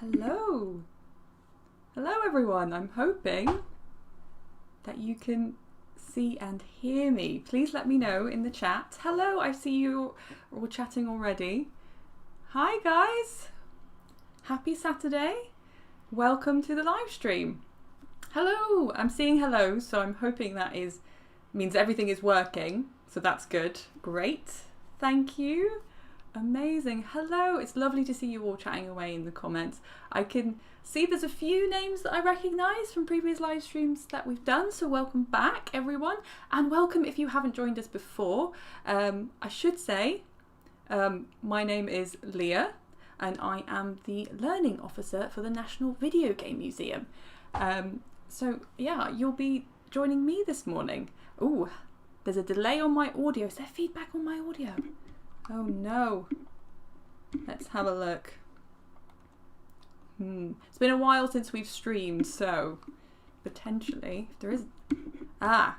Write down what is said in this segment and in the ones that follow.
Hello. Hello everyone. I'm hoping that you can see and hear me. Please let me know in the chat. Hello, I see you all chatting already. Hi guys. Happy Saturday. Welcome to the live stream. Hello. I'm seeing hello, so I'm hoping that means everything is working. So that's good. Great. Thank you. Amazing. Hello, it's lovely to see you all chatting away in the comments. I can see there's a few names that I recognise from previous live streams that we've done, so welcome back everyone, and welcome if you haven't joined us before. I should say my name is Leah and I am the Learning Officer for the National Videogame Museum. So yeah, you'll be joining me this morning. Ooh, there's a delay on my audio. Is there feedback on my audio? Oh no. Let's have a look. It's been a while since we've streamed, so potentially, if there is a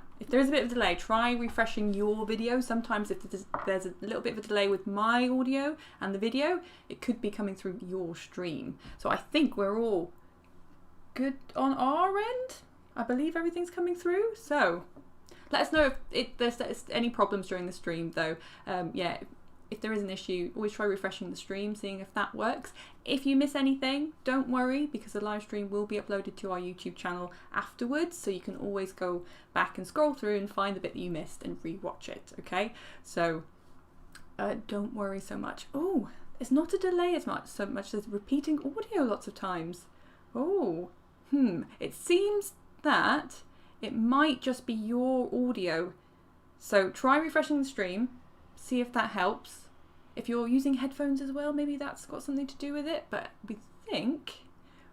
bit of a delay, try refreshing your video. Sometimes if there's a little bit of a delay with my audio and the video, it could be coming through your stream. So I think we're all good on our end. I believe everything's coming through. So let us know if there's any problems during the stream though. Yeah. If there is an issue, always try refreshing the stream, seeing if that works. If you miss anything, don't worry, because the live stream will be uploaded to our YouTube channel afterwards, so you can always go back and scroll through and find the bit that you missed and re-watch it, okay? So don't worry so much. Oh, it's not a delay so much as repeating audio lots of times. Oh, it seems that it might just be your audio. So try refreshing the stream, see if that helps. If you're using headphones as well, maybe that's got something to do with it, but we think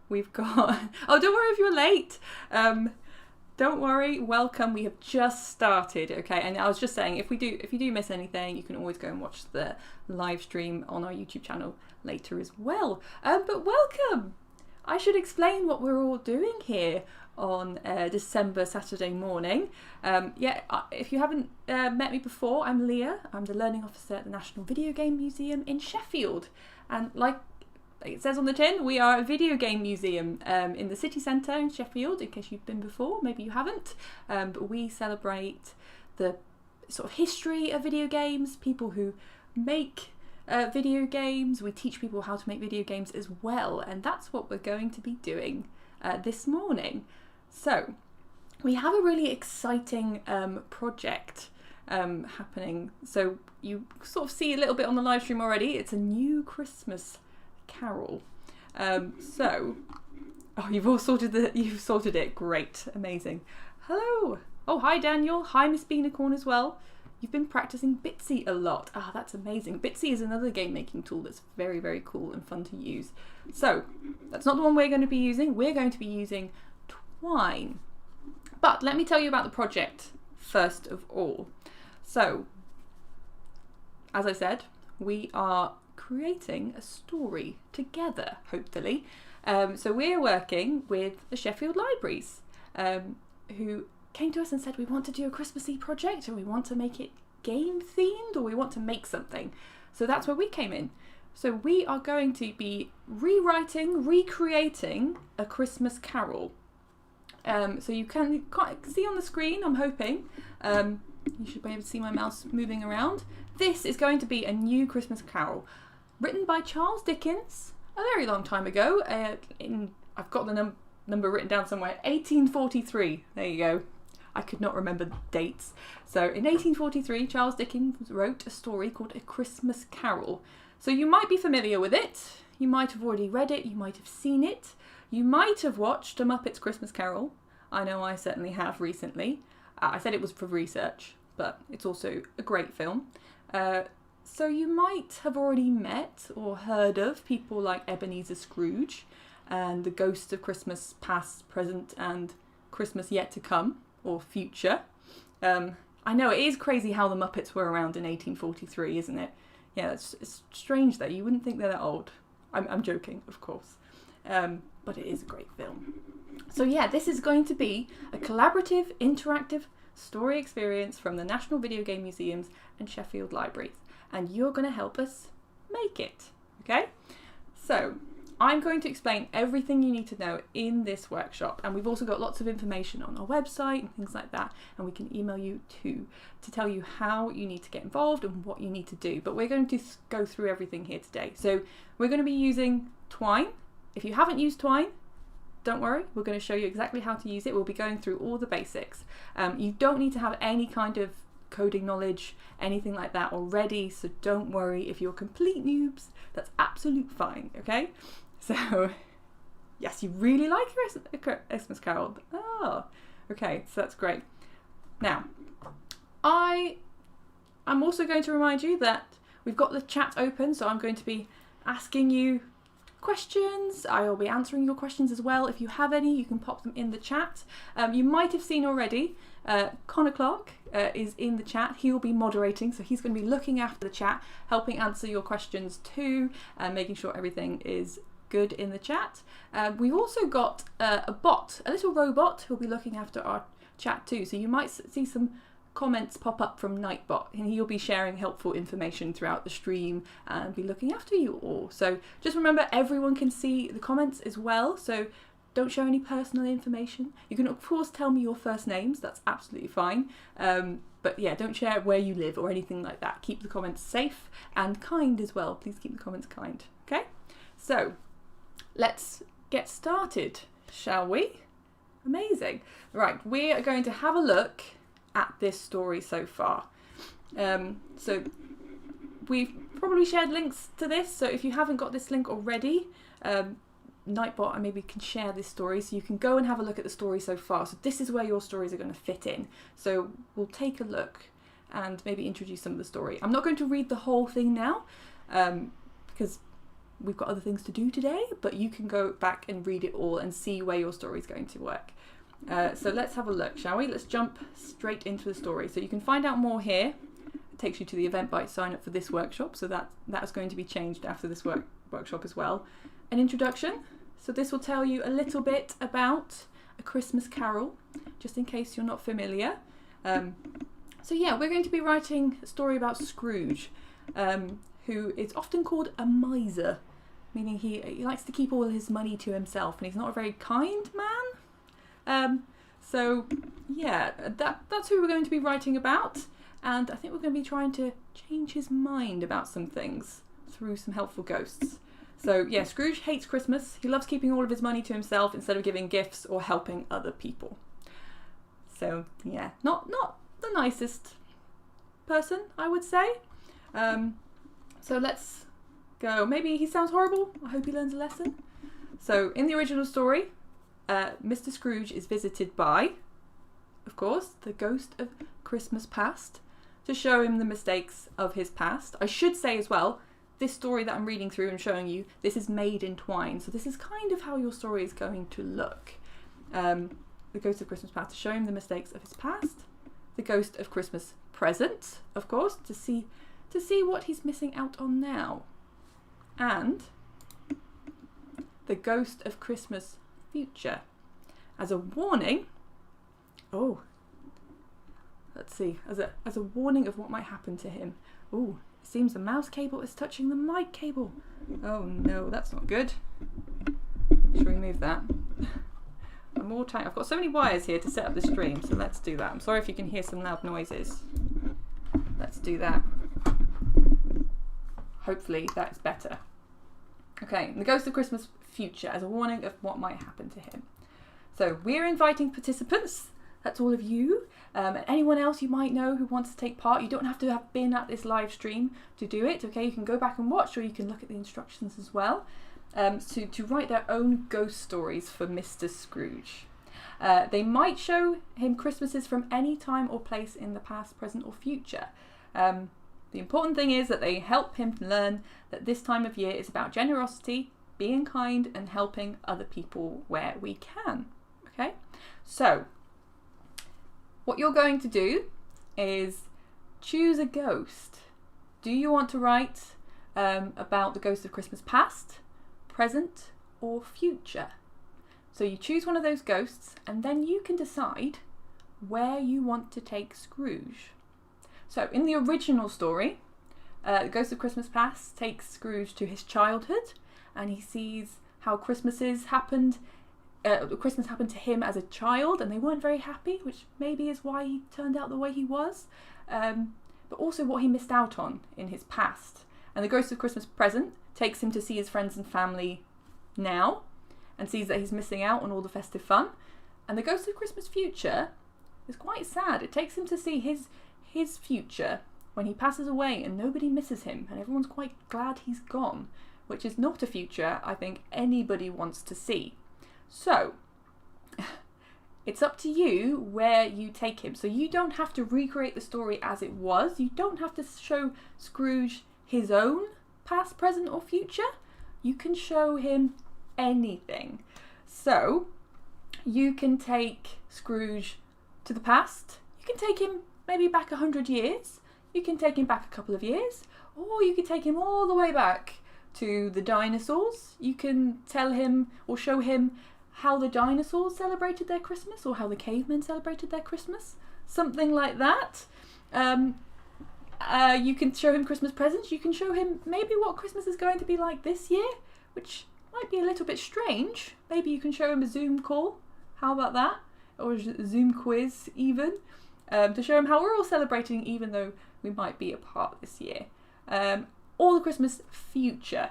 we've got... Oh, don't worry if you're late. Don't worry, welcome. We have just started, okay? And I was just saying, if you do miss anything, you can always go and watch the live stream on our YouTube channel later as well. But welcome. I should explain what we're all doing here on December Saturday morning. If you haven't met me before, I'm Leah. I'm the Learning Officer at the National Videogame Museum in Sheffield. And like it says on the tin, we are a video game museum in the city centre in Sheffield, in case you've been before, maybe you haven't. But we celebrate the sort of history of video games, people who make video games. We teach people how to make video games as well, and that's what we're going to be doing this morning. So we have a really exciting project happening. So you sort of see a little bit on the live stream already. It's a new Christmas carol. You've sorted it. Great, amazing. Hello. Oh, hi Daniel. Hi Miss Beanicorn as well. You've been practicing Bitsy a lot. Ah, that's amazing. Bitsy is another game making tool that's very, very cool and fun to use. So that's not the one we're going to be using. We're going to be using Twine. But let me tell you about the project first of all. So, as I said, we are creating a story together, hopefully. So we're working with the Sheffield Libraries, who came to us and said, we want to do a Christmassy project, and we want to make it game themed, or we want to make something. So that's where we came in. So we are going to be recreating a Christmas carol. So you can see on the screen, I'm hoping, you should be able to see my mouse moving around. This is going to be a new Christmas carol written by Charles Dickens a very long time ago. I've got the number written down somewhere, 1843. There you go. I could not remember the dates. So in 1843, Charles Dickens wrote a story called A Christmas Carol. So you might be familiar with it. You might have already read it. You might have seen it. You might have watched A Muppet's Christmas Carol. I know I certainly have recently. I said it was for research, but it's also a great film. So you might have already met or heard of people like Ebenezer Scrooge and the ghosts of Christmas past, present, and Christmas yet to come, or future. I know it is crazy how the Muppets were around in 1843, isn't it? Yeah, it's strange though. You wouldn't think they're that old. I'm joking, of course. But it is a great film. So yeah, this is going to be a collaborative, interactive story experience from the National Videogame Museums and Sheffield Libraries. And you're going to help us make it, okay? So I'm going to explain everything you need to know in this workshop, and we've also got lots of information on our website and things like that, and we can email you too to tell you how you need to get involved and what you need to do. But we're going to go through everything here today. So we're going to be using Twine. If you haven't used Twine, don't worry, we're going to show you exactly how to use it. We'll be going through all the basics. You don't need to have any kind of coding knowledge, anything like that already, so don't worry if you're complete noobs. That's absolute fine, okay? So yes, you really like Christmas Carol. Oh, okay, so that's great. Now I'm also going to remind you that we've got the chat open, so I'm going to be asking you questions. I will be answering your questions as well. If you have any, you can pop them in the chat. You might have seen already, Connor Clark is in the chat. He will be moderating, so he's going to be looking after the chat, helping answer your questions too, and making sure everything is good in the chat. We've also got a bot, a little robot, who'll be looking after our chat too, so you might see some comments pop up from Nightbot, and he'll be sharing helpful information throughout the stream and be looking after you all. So just remember, everyone can see the comments as well, so don't show any personal information. You can of course tell me your first names, that's absolutely fine, but yeah, don't share where you live or anything like that. Keep the comments safe and kind as well. Please keep the comments kind. Okay, so let's get started, shall we? Amazing. Right, we are going to have a look at this story so far. So we've probably shared links to this, so if you haven't got this link already, Nightbot maybe can share this story, so you can go and have a look at the story so far. So this is where your stories are going to fit in. So we'll take a look and maybe introduce some of the story. I'm not going to read the whole thing now, because we've got other things to do today, but you can go back and read it all and see where your story is going to work. So let's have a look, shall we? Let's jump straight into the story. So you can find out more here. It takes you to the Eventbrite sign up for this workshop, so that is going to be changed after this workshop as well. An introduction. So this will tell you a little bit about A Christmas Carol, just in case you're not familiar. So yeah, we're going to be writing a story about Scrooge, who is often called a miser, meaning he likes to keep all his money to himself, and he's not a very kind man. So yeah, that's who we're going to be writing about, and I think we're going to be trying to change his mind about some things through some helpful ghosts. So yeah, Scrooge hates Christmas. He loves keeping all of his money to himself instead of giving gifts or helping other people. So yeah, not the nicest person, I would say. So let's go. Maybe he sounds horrible. I hope he learns a lesson. So in the original story, Mr. Scrooge is visited by, of course, the ghost of Christmas past to show him the mistakes of his past. I should say as well, this story that I'm reading through and showing you, this is made in Twine, so this is kind of how your story is going to look. The ghost of Christmas past to show him the mistakes of his past, the ghost of Christmas present, of course, to see what he's missing out on now, and the ghost of Christmas future as a warning. Oh, let's see, as a warning of what might happen to him. Oh, it seems the mouse cable is touching the mic cable. Oh no, that's not good. Should we move that? More time. I've got so many wires here to set up the stream, so let's do that. I'm sorry if you can hear some loud noises. Let's do that. Hopefully that's better. Okay, the ghost of Christmas future as a warning of what might happen to him. So we're inviting participants, that's all of you, and anyone else you might know who wants to take part. You don't have to have been at this live stream to do it, okay? You can go back and watch, or you can look at the instructions as well, to write their own ghost stories for Mr. Scrooge. They might show him Christmases from any time or place in the past, present or future. The important thing is that they help him learn that this time of year is about generosity, being kind and helping other people where we can. Okay, so what you're going to do is choose a ghost. Do you want to write about the ghost of Christmas past, present or future? So you choose one of those ghosts and then you can decide where you want to take Scrooge. So in the original story, the ghost of Christmas past takes Scrooge to his childhood, and he sees how Christmas happened to him as a child, and they weren't very happy, which maybe is why he turned out the way he was. But also what he missed out on in his past. And the Ghost of Christmas Present takes him to see his friends and family now, and sees that he's missing out on all the festive fun. And the Ghost of Christmas Future is quite sad. It takes him to see his future when he passes away and nobody misses him, and everyone's quite glad he's gone, which is not a future I think anybody wants to see. So it's up to you where you take him. So you don't have to recreate the story as it was. You don't have to show Scrooge his own past, present or future. You can show him anything. So you can take Scrooge to the past. You can take him maybe back 100 years. You can take him back a couple of years. Or you can take him all the way back to the dinosaurs. You can tell him or show him how the dinosaurs celebrated their Christmas, or how the cavemen celebrated their Christmas. Something like that. You can show him Christmas presents. You can show him maybe what Christmas is going to be like this year, which might be a little bit strange. Maybe you can show him a Zoom call. How about that? Or a Zoom quiz even. To show him how we're all celebrating even though we might be apart this year. Or the Christmas future.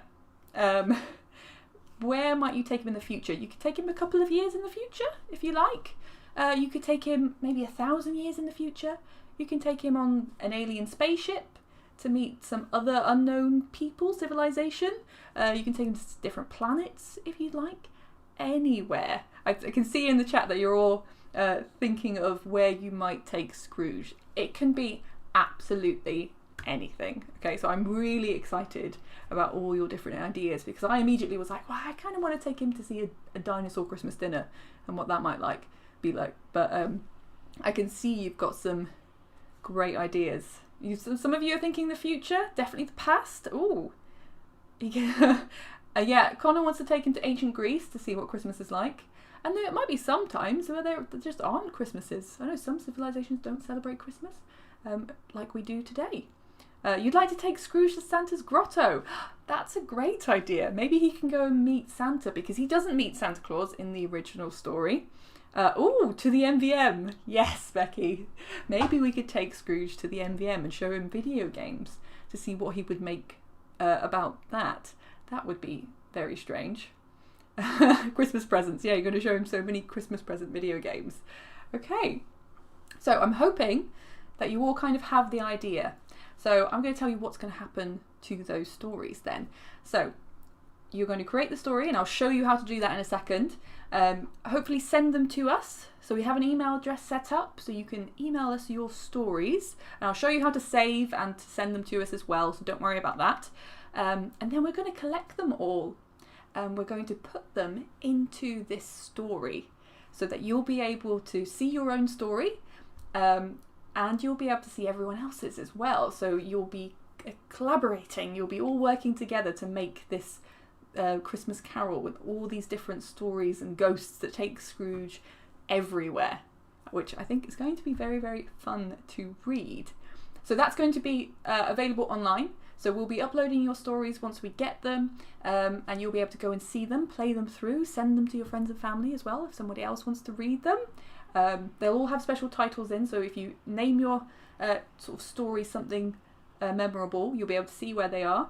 Where might you take him in the future? You could take him a couple of years in the future, if you like. You could take him maybe 1,000 years in the future. You can take him on an alien spaceship to meet some other unknown people, civilization. You can take him to different planets, if you'd like. Anywhere. I can see in the chat that you're all thinking of where you might take Scrooge. It can be absolutely anything. Okay, so I'm really excited about all your different ideas, because I immediately was like, well, I kind of want to take him to see a dinosaur Christmas dinner and what that might be like. But I can see you've got some great ideas. Some of you are thinking the future, definitely the past. Ooh. Yeah, Connor wants to take him to ancient Greece to see what Christmas is like. And there might be some times where there just aren't Christmases. I know some civilizations don't celebrate Christmas like we do today. You'd like to take Scrooge to Santa's grotto. That's a great idea. Maybe he can go and meet Santa, because he doesn't meet Santa Claus in the original story. To the MVM. Yes, Becky. Maybe we could take Scrooge to the MVM and show him video games to see what he would make about that. That would be very strange. Christmas presents. Yeah, you're going to show him so many Christmas present video games. Okay. So I'm hoping that you all kind of have the idea. So I'm going to tell you what's going to happen to those stories then. So you're going to create the story, and I'll show you how to do that in a second. Hopefully send them to us. So we have an email address set up, so you can email us your stories, and I'll show you how to save and to send them to us as well, so don't worry about that. And then we're going to collect them all, and we're going to put them into this story so that you'll be able to see your own story, and you'll be able to see everyone else's as well. So you'll be collaborating, you'll be all working together to make this Christmas Carol with all these different stories and ghosts that take Scrooge everywhere, which I think is going to be very, very fun to read. So that's going to be available online. So we'll be uploading your stories once we get them, and you'll be able to go and see them, play them through, send them to your friends and family as well if somebody else wants to read them. They'll all have special titles in, so if you name your sort of story something memorable, you'll be able to see where they are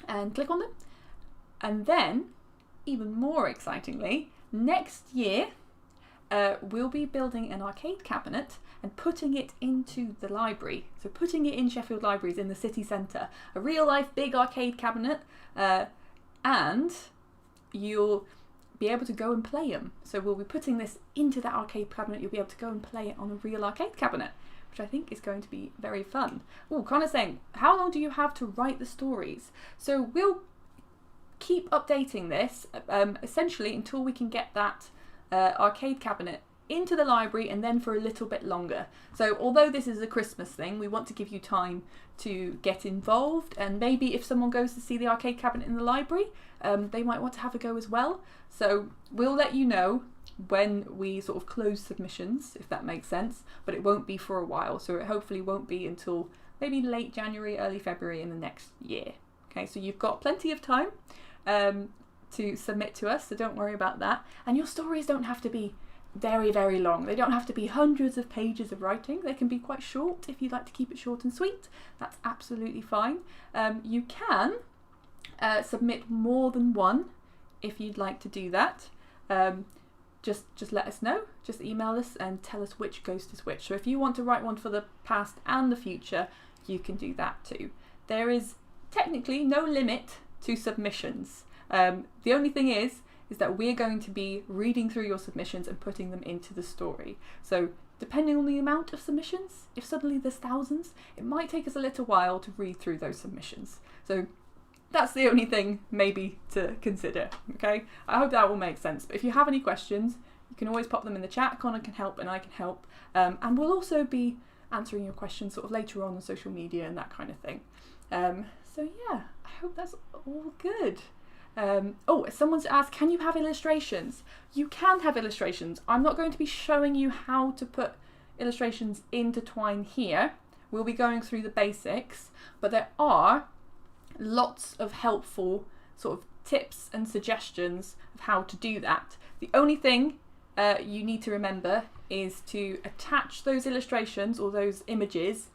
and click on them. And then, even more excitingly, next year we'll be building an arcade cabinet and putting it into the library. So putting it in Sheffield Libraries in the city centre. A real life big arcade cabinet, and you'll be able to go and play them. So we'll be putting this into that arcade cabinet. You'll be able to go and play it on a real arcade cabinet, which I think is going to be very fun. Oh, Connor's saying, how long do you have to write the stories? So we'll keep updating this essentially until we can get that arcade cabinet into the library, and then for a little bit longer. So although this is a Christmas thing, we want to give you time to get involved, and maybe if someone goes to see the arcade cabinet in the library, they might want to have a go as well. So we'll let you know when we sort of close submissions, if that makes sense, but it won't be for a while. So it hopefully won't be until maybe late January, early February in the next year. Okay, so you've got plenty of time. to submit to us, so don't worry about that. And your stories don't have to be very, very long. They don't have to be hundreds of pages of writing. They can be quite short if you'd like to keep it short and sweet. That's absolutely fine. You can submit more than one if you'd like to do that. Just let us know. Just email us and tell us which ghost is which. So if you want to write one for the past and the future, you can do that too. There is technically no limit to submissions. The only thing is that we're going to be reading through your submissions and putting them into the story. So depending on the amount of submissions, if suddenly there's thousands, it might take us a little while to read through those submissions. So that's the only thing maybe to consider, okay? I hope that will make sense. But if you have any questions, you can always pop them in the chat. Connor can help and I can help. And we'll also be answering your questions sort of later on social media and that kind of thing. So yeah, I hope that's all good. Oh, someone's asked, can you have illustrations? You can have illustrations. I'm not going to be showing you how to put illustrations into Twine here. We'll be going through the basics, but there are lots of helpful sort of tips and suggestions of how to do that. The only thing you need to remember is to attach those illustrations or those images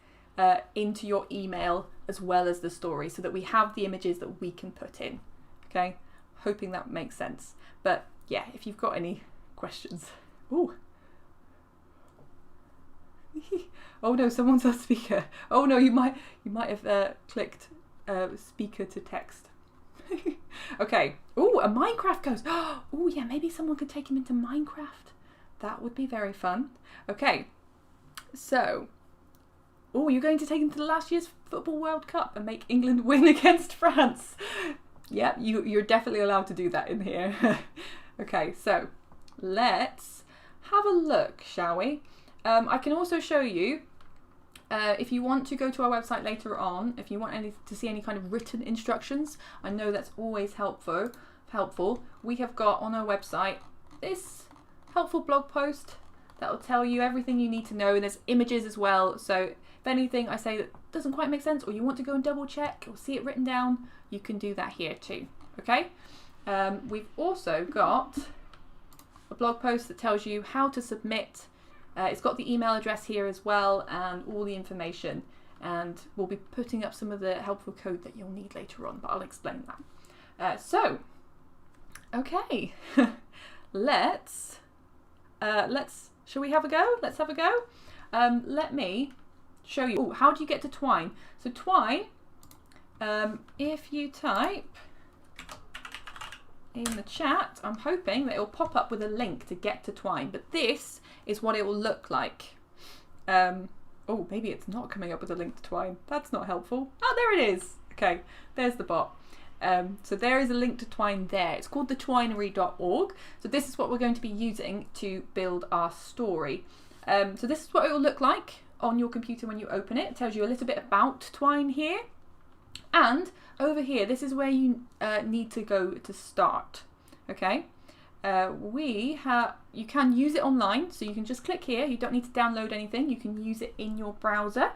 into your email as well as the story, so that we have the images that we can put in. Okay, hoping that makes sense. But yeah, if you've got any questions. Ooh. Oh no, someone's on speaker. Oh no, you might have clicked speaker to text. Okay. Ooh, a Minecraft ghost. Oh yeah, maybe someone could take him into Minecraft. That would be very fun. Okay, so oh, you're going to take him to the last year's Football World Cup and make England win against France. Yeah, you're definitely allowed to do that in here. Okay, so let's have a look, shall we? I can also show you, if you want to go to our website later on, if you want to see any kind of written instructions, I know that's always helpful. We have got on our website this helpful blog post that will tell you everything you need to know, and there's images as well. So if anything I say that doesn't quite make sense, or you want to go and double check or see it written down, you can do that here too. Okay. We've also got a blog post that tells you how to submit. It's got the email address here as well and all the information, and we'll be putting up some of the helpful code that you'll need later on, but I'll explain that. So okay. Shall we have a go? Let's have a go. Let me show you. How do you get to Twine? So Twine, if you type in the chat, I'm hoping that it will pop up with a link to get to Twine, but this is what it will look like. Oh, maybe it's not coming up with a link to Twine. That's not helpful. Oh, there it is. Okay, there's the bot. So there is a link to Twine there. It's called thetwinery.org. So this is what we're going to be using to build our story. So this is what it will look like on your computer when you open it. It tells you a little bit about Twine here. And over here, this is where you need to go to start. Okay. You can use it online, so you can just click here. You don't need to download anything. You can use it in your browser.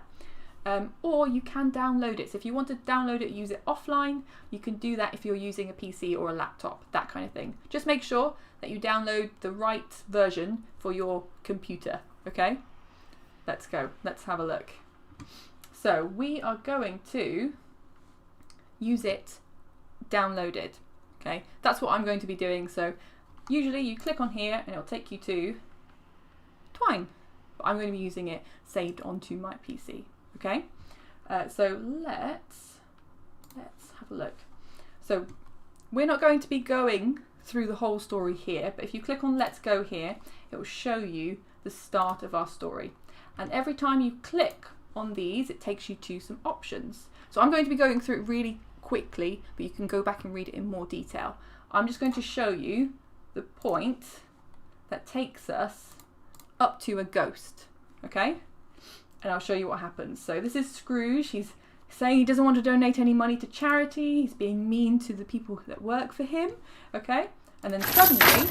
Or you can download it. So if you want to download it, use it offline, you can do that if you're using a PC or a laptop, that kind of thing. Just make sure that you download the right version for your computer, okay? Let's go. Let's have a look. So we are going to use it downloaded, okay? That's what I'm going to be doing. So usually you click on here and it'll take you to Twine, but I'm going to be using it saved onto my PC. Okay, so let's have a look. So we're not going to be going through the whole story here, but if you click on Let's Go here, it will show you the start of our story. And every time you click on these, it takes you to some options. So I'm going to be going through it really quickly, but you can go back and read it in more detail. I'm just going to show you the point that takes us up to a ghost, okay? And I'll show you what happens. So this is Scrooge. He's saying he doesn't want to donate any money to charity. He's being mean to the people that work for him. Okay? And then suddenly,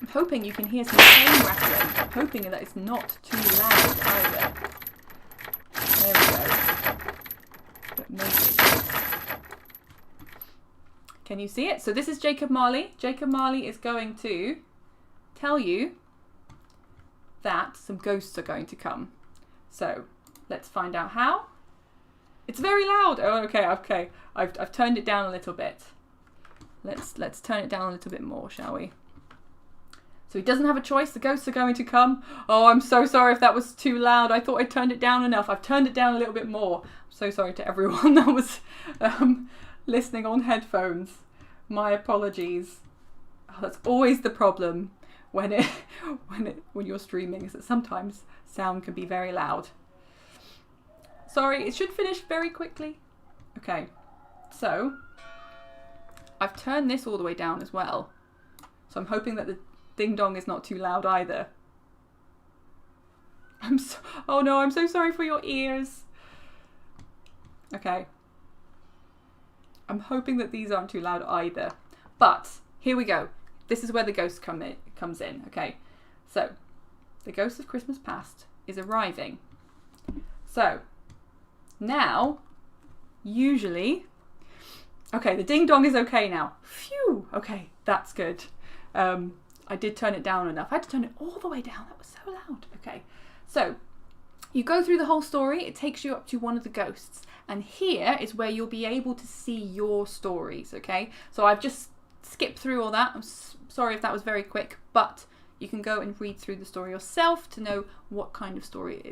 I'm hoping you can hear some chain rattling. I'm hoping that it's not too loud either. There we go. But maybe. Can you see it? So this is Jacob Marley. Jacob Marley is going to tell you that some ghosts are going to come. So let's find out how. It's very loud. Oh, okay. I've turned it down a little bit. Let's turn it down a little bit more, shall we? So he doesn't have a choice. The ghosts are going to come. Oh, I'm so sorry if that was too loud. I thought I turned it down enough. I've turned it down a little bit more. I'm so sorry to everyone that was listening on headphones. My apologies. Oh, that's always the problem when you're streaming, is that sometimes sound can be very loud. Sorry, it should finish very quickly. Okay, so I've turned this all the way down as well. So I'm hoping that the ding dong is not too loud either. Oh no, I'm so sorry for your ears. Okay. I'm hoping that these aren't too loud either. But here we go. This is where the ghost comes in. Okay. So the ghost of Christmas past is arriving. So now, usually, okay, the ding dong is okay now. Phew. Okay, that's good. I did turn it down enough. I had to turn it all the way down. That was so loud. Okay, so you go through the whole story. It takes you up to one of the ghosts. And here is where you'll be able to see your stories, okay? So I've just skipped through all that. I'm sorry if that was very quick, but you can go and read through the story yourself to know what kind of story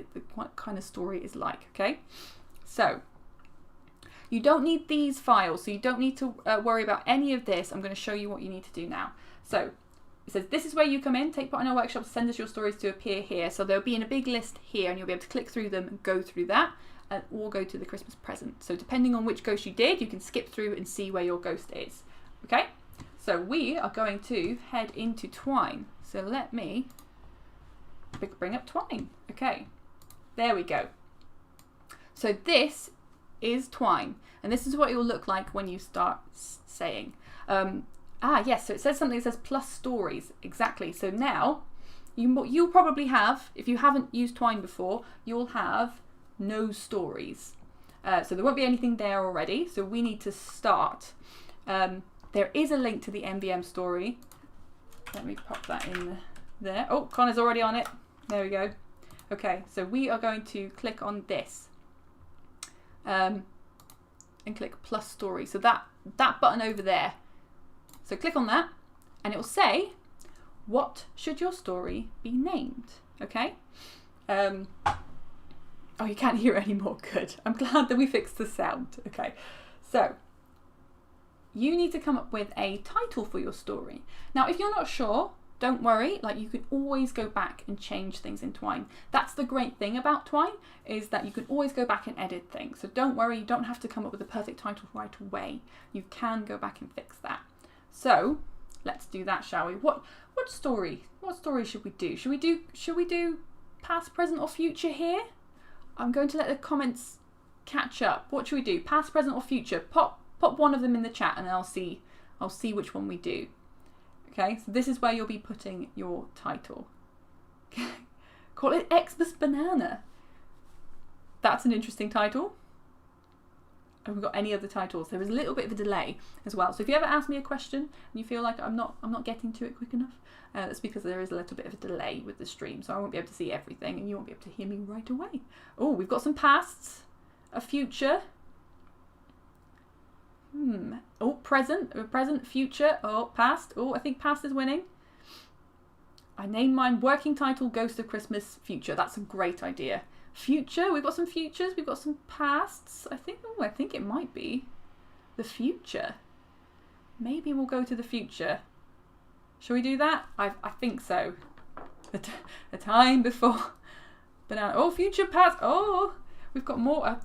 is like, okay? So you don't need these files, so you don't need to worry about any of this. I'm going to show you what you need to do now. So it says, this is where you come in, take part in our workshop, send us your stories to appear here. So they'll be in a big list here and you'll be able to click through them and go through that. Or go to the Christmas present. So depending on which ghost you did, you can skip through and see where your ghost is. Okay? So we are going to head into Twine. So let me bring up Twine. Okay. There we go. So this is Twine. And this is what it will look like when you start saying. Yes, so it says something that says plus stories. Exactly. So now, you'll probably have, if you haven't used Twine before, you'll have no stories. So there won't be anything there already. So we need to start. There is a link to the MVM story. Let me pop that in there. Oh, Connor's already on it. There we go. Okay, so we are going to click on this. And click plus story. So that button over there. So click on that and it will say, what should your story be named? Okay. Oh, you can't hear it anymore. Good. I'm glad that we fixed the sound. Okay. So you need to come up with a title for your story. Now, if you're not sure, don't worry. Like, you can always go back and change things in Twine. That's the great thing about Twine, is that you can always go back and edit things. So don't worry. You don't have to come up with a perfect title right away. You can go back and fix that. So let's do that, shall we? What story should we do? Should we do past, present, or future here? I'm going to let the comments catch up. What should we do? Past, present, or future? Pop one of them in the chat and I'll see which one we do. Okay, so this is where you'll be putting your title. Call it Xmas Banana. That's an interesting title. Have we got any other titles? There is a little bit of a delay as well. So if you ever ask me a question and you feel like I'm not getting to it quick enough, that's because there is a little bit of a delay with the stream. So I won't be able to see everything and you won't be able to hear me right away. Oh, we've got some pasts, a future. Oh, present, future, oh, past. Oh, I think past is winning. I named mine working title, Ghost of Christmas Future. That's a great idea. Future, we've got some futures, we've got some pasts. I think it might be the future. Maybe we'll go to the future. Shall we do that? I think so. The time before banana. Oh, future, past. Oh, we've got more.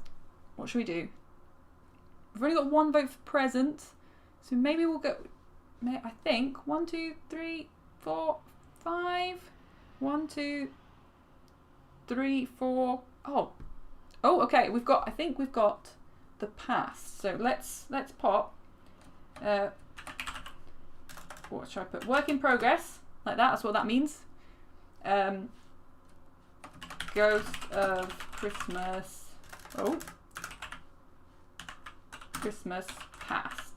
What should we do? We've only got one vote for present, so maybe we'll go. I think 1, 2, 3, 4, 5. 1, 2, 3, 4. Oh, okay. I think we've got the past. So let's pop. What should I put? Work in progress, like that. That's what that means. Ghost of Christmas. Oh, Christmas past.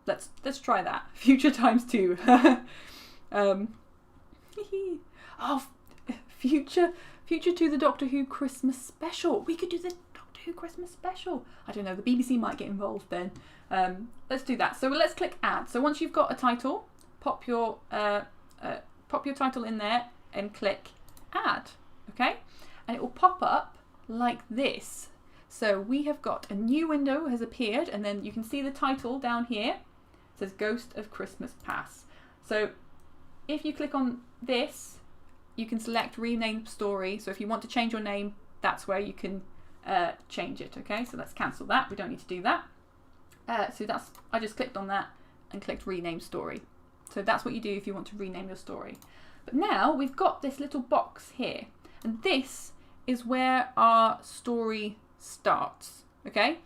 let's try that. Future times 2. Oh, future to the Doctor Who Christmas special. We could do the Doctor Who Christmas special. I don't know, the BBC might get involved then. Let's do that. So let's click add. So once you've got a title, pop your title in there and click add. Okay, and it will pop up like this. So we have got a new window has appeared, and then you can see the title down here. It says Ghost of Christmas Past. So if you click on this, you can select rename story. So if you want to change your name, that's where you can change it. Okay, so let's cancel that. We don't need to do that. So I just clicked on that and clicked rename story. So that's what you do if you want to rename your story. But now we've got this little box here, and this is where our story starts. Okay,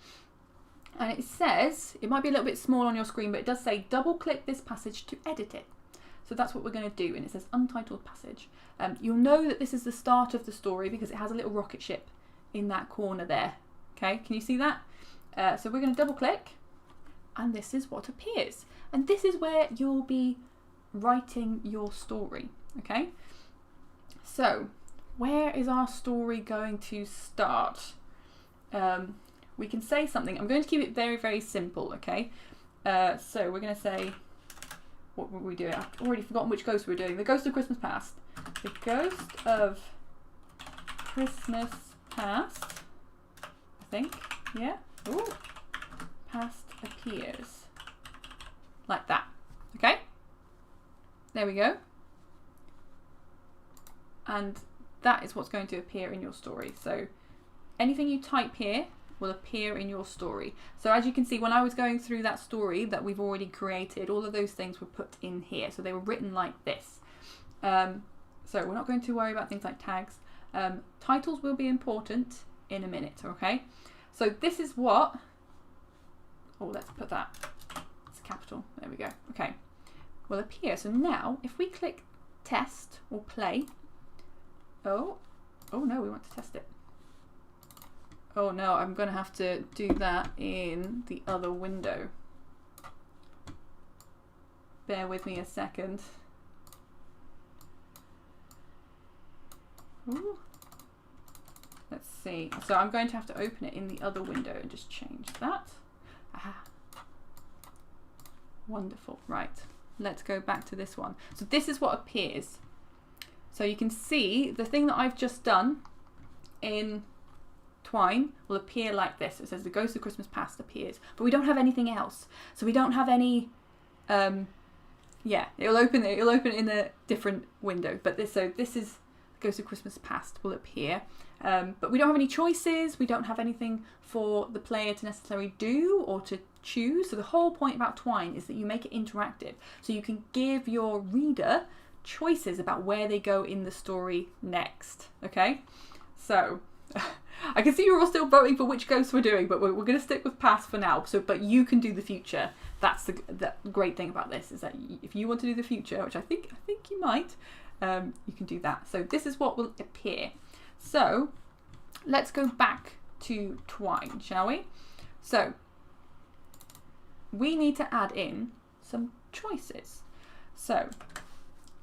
and it says, it might be a little bit small on your screen, but it does say double click this passage to edit it. So that's what we're going to do, and it says untitled passage. You'll know that this is the start of the story because it has a little rocket ship in that corner there. Okay, can you see that? So we're going to double click, and this is what appears. And this is where you'll be writing your story. Okay, so where is our story going to start? We can say something. I'm going to keep it very, very simple. Okay, so we're going to say, what were we doing? I've already forgotten which ghost we're doing. The Ghost of Christmas Past. The Ghost of Christmas Past, I think. Yeah. Ooh. Past appears. Like that. Okay? There we go. And that is what's going to appear in your story. So anything you type here will appear in your story. So as you can see, when I was going through that story that we've already created, all of those things were put in here. So they were written like this. So we're not going to worry about things like tags. Titles will be important in a minute, okay? So this is what, oh, let's put that, it's a capital, there we go, okay, will appear. So now, if we click test or play, oh no, we want to test it. Oh no, I'm going to have to do that in the other window. Bear with me a second. Ooh. Let's see. So I'm going to have to open it in the other window and just change that. Ah. Wonderful. Right. Let's go back to this one. So this is what appears. So you can see the thing that I've just done in Twine will appear like this. It says the Ghost of Christmas Past appears, but we don't have anything else. So we don't have any. Yeah, it'll open in a different window. But this is Ghost of Christmas Past will appear, but we don't have any choices. We don't have anything for the player to necessarily do or to choose. So the whole point about Twine is that you make it interactive, so you can give your reader choices about where they go in the story next. Okay, so I can see you're all still voting for which ghost we're doing, but we're going to stick with past for now. So, but you can do the future. That's the great thing about this, is that if you want to do the future, which I think you might, you can do that. So this is what will appear. So let's go back to Twine, shall we? So we need to add in some choices. So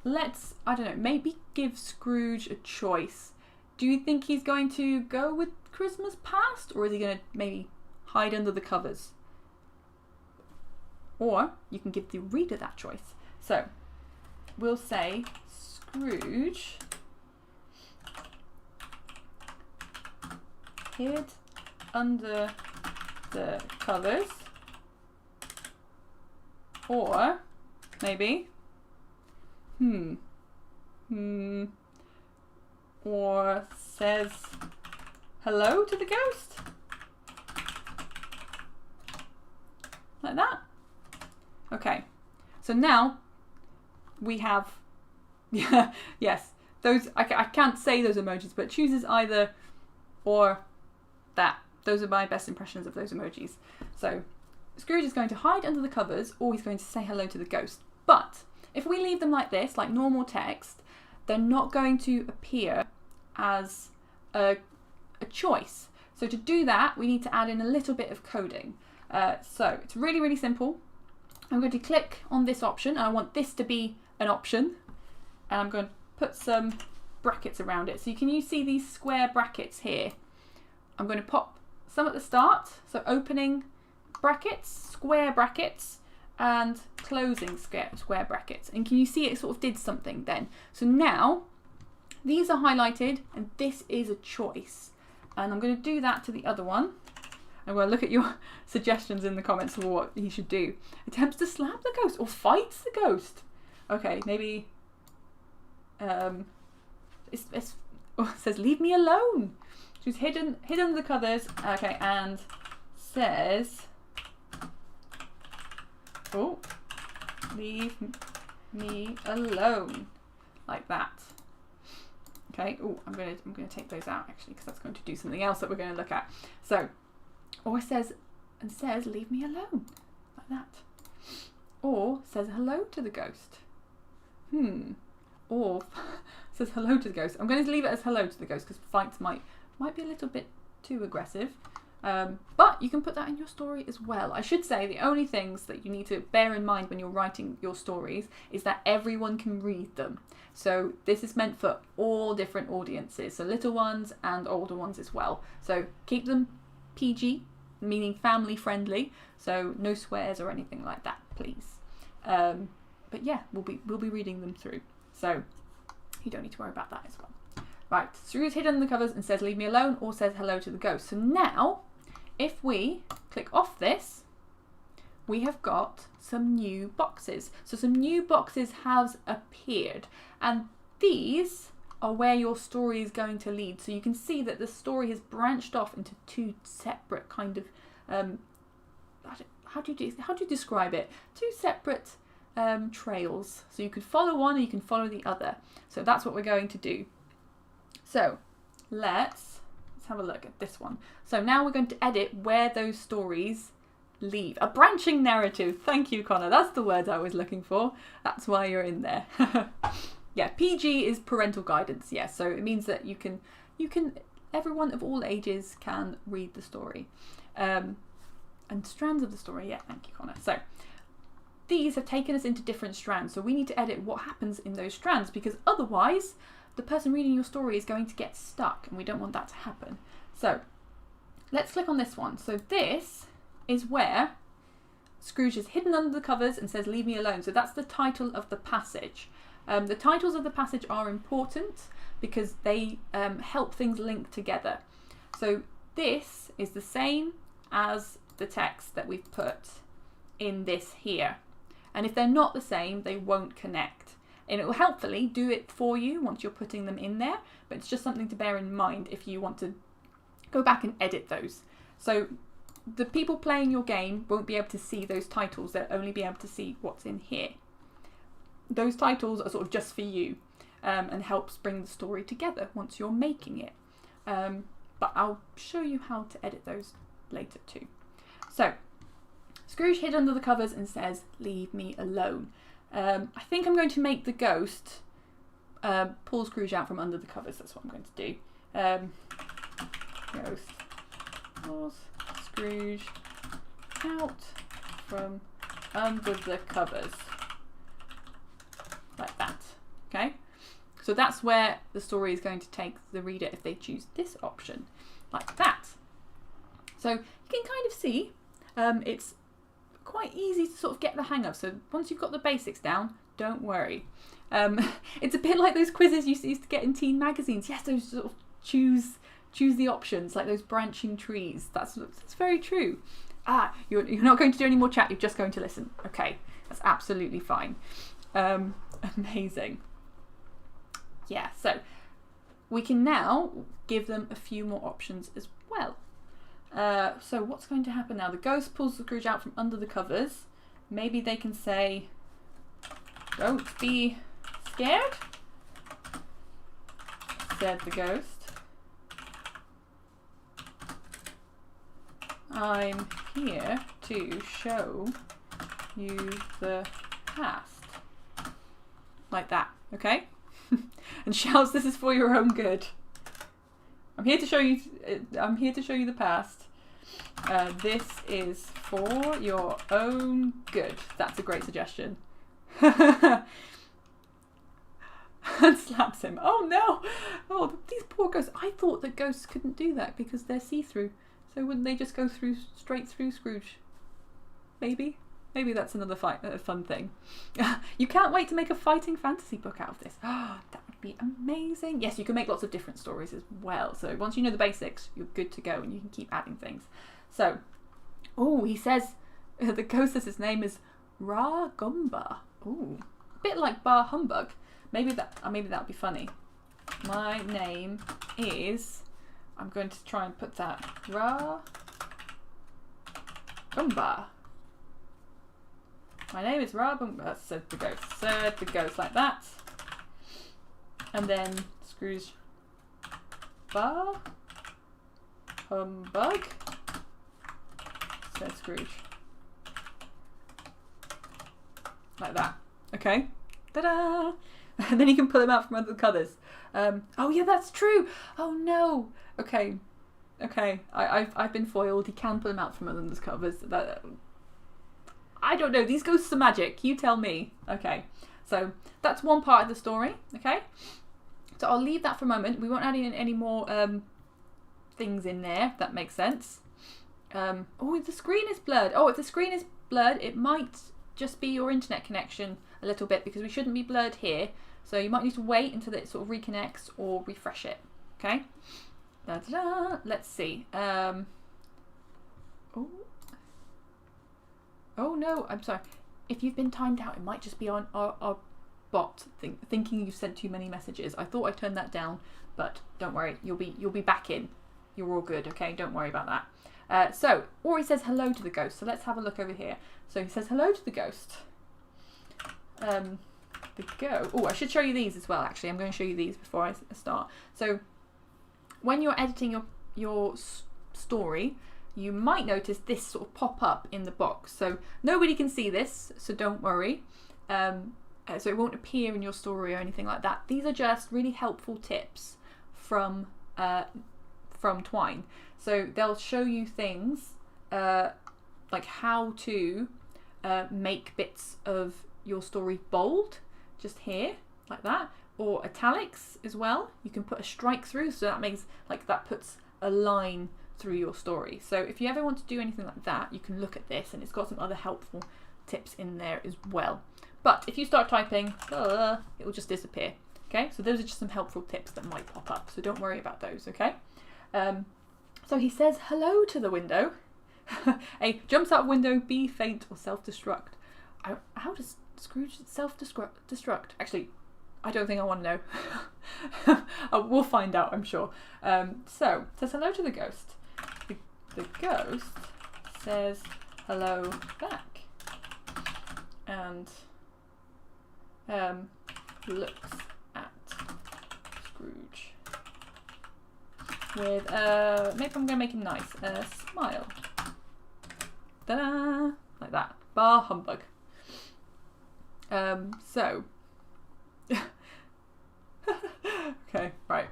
let's, I don't know, maybe give Scrooge a choice. Do you think he's going to go with Christmas Past, or is he going to maybe hide under the covers? Or you can give the reader that choice. So we'll say Scrooge hid under the covers, or maybe or says hello to the ghost, like that. Okay, so now we have yes, those I can't say those emojis, but chooses either or that. Those are my best impressions of those emojis. So Scrooge is going to hide under the covers, or he's going to say hello to the ghost. But if we leave them like this, like normal text, they're not going to appear as a choice. So to do that, we need to add in a little bit of coding. So it's really, really simple. I'm going to click on this option. I want this to be an option. And I'm going to put some brackets around it. So you can see these square brackets here. I'm going to pop some at the start. So opening brackets, square brackets, and closing square brackets. And can you see it sort of did something then? So now these are highlighted and this is a choice. And I'm going to do that to the other one. I'm going to look at your suggestions in the comments for what he should do. Attempts to slap the ghost or fights the ghost. Okay, maybe it says leave me alone. She's hidden under the covers. Okay, and says, oh, leave me alone, like that. Okay. Oh, I'm gonna take those out actually because that's going to do something else that we're going to look at. So, or says leave me alone, like that. Or says hello to the ghost. Or says hello to the ghost. I'm going to leave it as hello to the ghost because fights might be a little bit too aggressive. But you can put that in your story as well. I should say the only things that you need to bear in mind when you're writing your stories is that everyone can read them. So this is meant for all different audiences, so little ones and older ones as well. So keep them PG, meaning family friendly. So no swears or anything like that, please. But yeah, we'll be reading them through. So you don't need to worry about that as well. Right, Scrooge hidden under the covers and says leave me alone or says hello to the ghost. So now, if we click off this, we have got some new boxes. So some new boxes have appeared and these are where your story is going to lead. So you can see that the story has branched off into two separate kind of, how do you describe it? Two separate trails. So you could follow one or you can follow the other. So that's what we're going to do. So let's have a look at this one. So now we're going to edit where those stories leave. A branching narrative. Thank you, Connor. That's the word I was looking for. That's why you're in there. Yeah, PG is parental guidance. Yes, so it means that you can everyone of all ages can read the story. And strands of the story. Yeah, thank you, Connor. So these have taken us into different strands. So we need to edit what happens in those strands because otherwise the person reading your story is going to get stuck and we don't want that to happen. So let's click on this one. So this is where Scrooge is hidden under the covers and says leave me alone. So that's the title of the passage. The titles of the passage are important because they help things link together. So this is the same as the text that we've put in this here. And if they're not the same, they won't connect. And it will helpfully do it for you once you're putting them in there, but it's just something to bear in mind if you want to go back and edit those. So the people playing your game won't be able to see those titles, they'll only be able to see what's in here. Those titles are sort of just for you and helps bring the story together once you're making it. But I'll show you how to edit those later too. So Scrooge hid under the covers and says leave me alone. I think I'm going to make the ghost pull Scrooge out from under the covers. That's what I'm going to do. Ghost pulls Scrooge out from under the covers. Like that. Okay? So that's where the story is going to take the reader if they choose this option. Like that. So you can kind of see it's quite easy to sort of get the hang of. So once you've got the basics down, don't worry. It's a bit like those quizzes you used to get in teen magazines. Yes, those sort of choose the options, like those branching trees. That's very true. You're not going to do any more chat, you're just going to listen. Okay, that's absolutely fine. Amazing. Yeah, so we can now give them a few more options as well. So what's going to happen now? The ghost pulls the Scrooge out from under the covers. Maybe they can say, don't be scared, said the ghost. I'm here to show you the past. Like that, okay? And shouts, this is for your own good. I'm here to show you the past. This is for your own good. That's a great suggestion. And slaps him. Oh no! Oh, these poor ghosts. I thought that ghosts couldn't do that because they're see-through. So wouldn't they just go straight through Scrooge? Maybe. Maybe that's another fun thing. You can't wait to make a fighting fantasy book out of this. Oh, that would be amazing. Yes, you can make lots of different stories as well. So once you know the basics, you're good to go and you can keep adding things. So, oh, he says, the ghost says his name is Ra Gumba. Ooh, a bit like Bar Humbug. Maybe that would be funny. My name is, I'm going to try and put that, Ra Gumba. My name is Ra Gumba, said the ghost. Said the ghost like that. And then Scrooge, Bar Humbug, said Scrooge. Like that. Okay. Ta-da! And then you can pull them out from under the covers. Oh yeah, that's true. Oh no. Okay. I've been foiled. He can pull them out from under the covers. I don't know. These ghosts are magic. You tell me. Okay. So that's one part of the story. Okay. So I'll leave that for a moment. We won't add in any more things in there. If that makes sense. Oh, the screen is blurred. Oh, if the screen is blurred, it might just be your internet connection a little bit because we shouldn't be blurred here. So you might need to wait until it sort of reconnects or refresh it. Okay. Da-da-da. Let's see. Oh no, I'm sorry. If you've been timed out, it might just be on our bot thinking you've sent too many messages. I thought I turned that down, but don't worry. You'll be back in. You're all good. Okay. Don't worry about that. So, or he says hello to the ghost. So let's have a look over here. So he says hello to the ghost. Oh, I should show you these as well. Actually, I'm going to show you these before I start. So, when you're editing your story, you might notice this sort of pop up in the box. So nobody can see this, so don't worry. So it won't appear in your story or anything like that. These are just really helpful tips from Twine. So they'll show you things like how to make bits of your story bold, just here, like that, or italics as well. You can put a strike through, so that makes, like, that puts a line through your story. So if you ever want to do anything like that, you can look at this, and it's got some other helpful tips in there as well. But if you start typing, it will just disappear. Okay, so those are just some helpful tips that might pop up, so don't worry about those. Okay. So he says hello to the window. A jumps out of window, be faint or self-destruct. How does Scrooge self-destruct? Actually, I don't think I want to know. We'll find out, I'm sure. So, says hello to the ghost. The ghost says hello back. And looks at Scrooge with maybe I'm going to make him nice. A smile. Ta-da! Like that. Bar humbug. So. Okay, right.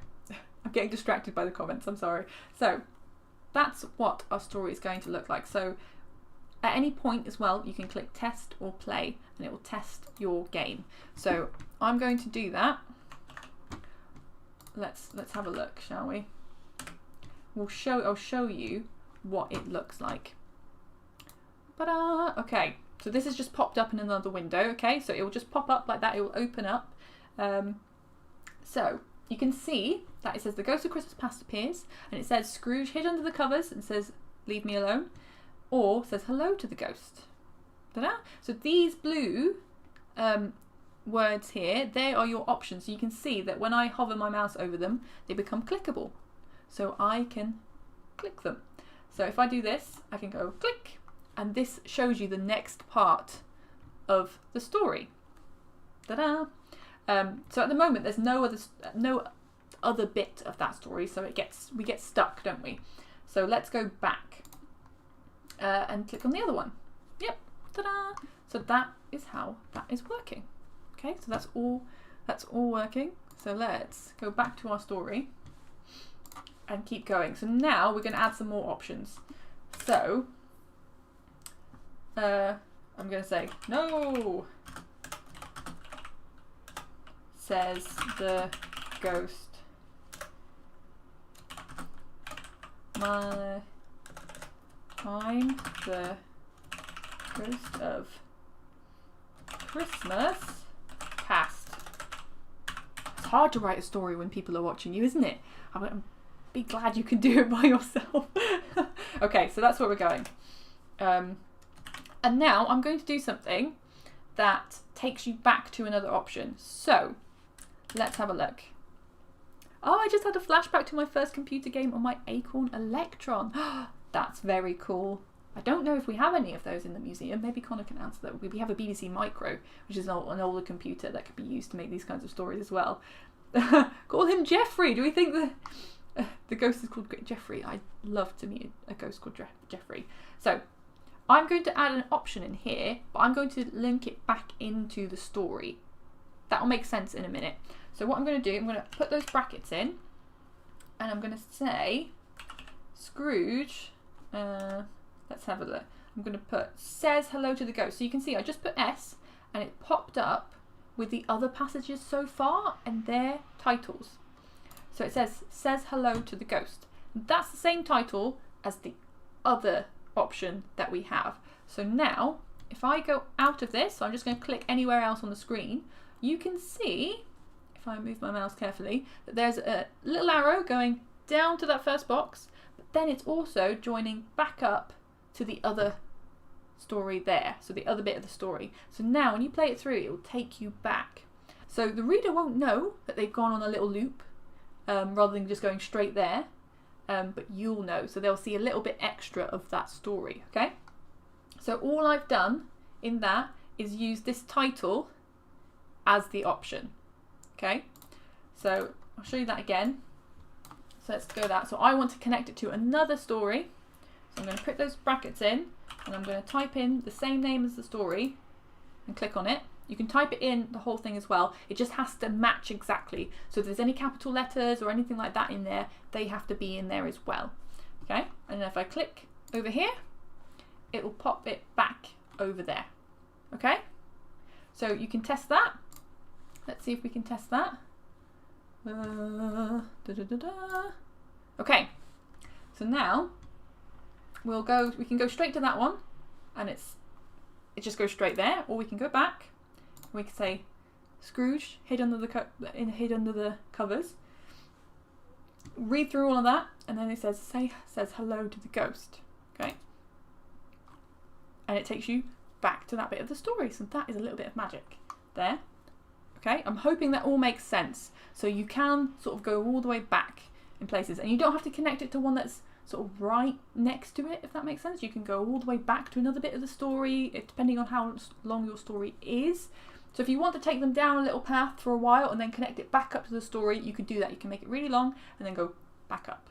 I'm getting distracted by the comments, I'm sorry. So, that's what our story is going to look like. So, at any point as well, you can click test or play and it will test your game. So, I'm going to do that. Let's have a look, shall we? I'll show you what it looks like. Ta-da! Okay, so this has just popped up in another window, okay? So it will just pop up like that, it will open up. So you can see that it says the ghost of Christmas past appears, and it says Scrooge hid under the covers and says leave me alone, or says hello to the ghost. Ta-da! So these blue words here, they are your options. So you can see that when I hover my mouse over them, they become clickable. So I can click them. So if I do this, I can go click, and this shows you the next part of the story. Ta-da! So at the moment, there's no other bit of that story, so we get stuck, don't we? So let's go back and click on the other one. Yep, ta-da! So that is how that is working. Okay, so that's all working. So let's go back to our story and keep going. So now we're going to add some more options. So, I'm going to say, no, says the ghost. I'm the ghost of Christmas past. It's hard to write a story when people are watching you, isn't it? I'm be glad you can do it by yourself. Okay, so that's where we're going. And now I'm going to do something that takes you back to another option. So let's have a look. Oh, I just had a flashback to my first computer game on my Acorn Electron. That's very cool. I don't know if we have any of those in the museum. Maybe Connor can answer that. We have a BBC Micro, which is an older computer that could be used to make these kinds of stories as well. Call him Jeffrey. Do we think the ghost is called Jeffrey? I'd love to meet a ghost called Jeffrey. So I'm going to add an option in here, but I'm going to link it back into the story. That'll make sense in a minute. So what I'm going to do, I'm going to put those brackets in, and I'm going to say Scrooge. Let's have a look. I'm going to put says hello to the ghost. So you can see I just put S, and it popped up with the other passages so far and their titles. So it says hello to the ghost. That's the same title as the other option that we have. So now, if I go out of this, so I'm just going to click anywhere else on the screen, you can see, if I move my mouse carefully, that there's a little arrow going down to that first box, but then it's also joining back up to the other story there, so the other bit of the story. So now when you play it through, it will take you back. So the reader won't know that they've gone on a little loop, rather than just going straight there, but you'll know. So they'll see a little bit extra of that story, okay? So all I've done in that is use this title as the option, okay? So I'll show you that again. So let's go that. So I want to connect it to another story. So I'm going to put those brackets in, and I'm going to type in the same name as the story and click on it. You can type it in the whole thing as well. It just has to match exactly. So if there's any capital letters or anything like that in there, they have to be in there as well. Okay, and then if I click over here, it will pop it back over there. Okay, so you can test that. Let's see if we can test that. Okay, so now we can go straight to that one, and it just goes straight there, or we can go back. We can say Scrooge hid under the covers. Read through all of that, and then it says hello to the ghost. Okay, and it takes you back to that bit of the story. So that is a little bit of magic there. Okay, I'm hoping that all makes sense. So you can sort of go all the way back in places, and you don't have to connect it to one that's sort of right next to it, if that makes sense. You can go all the way back to another bit of the story, depending on how long your story is. So if you want to take them down a little path for a while and then connect it back up to the story, you could do that. You can make it really long and then go back up.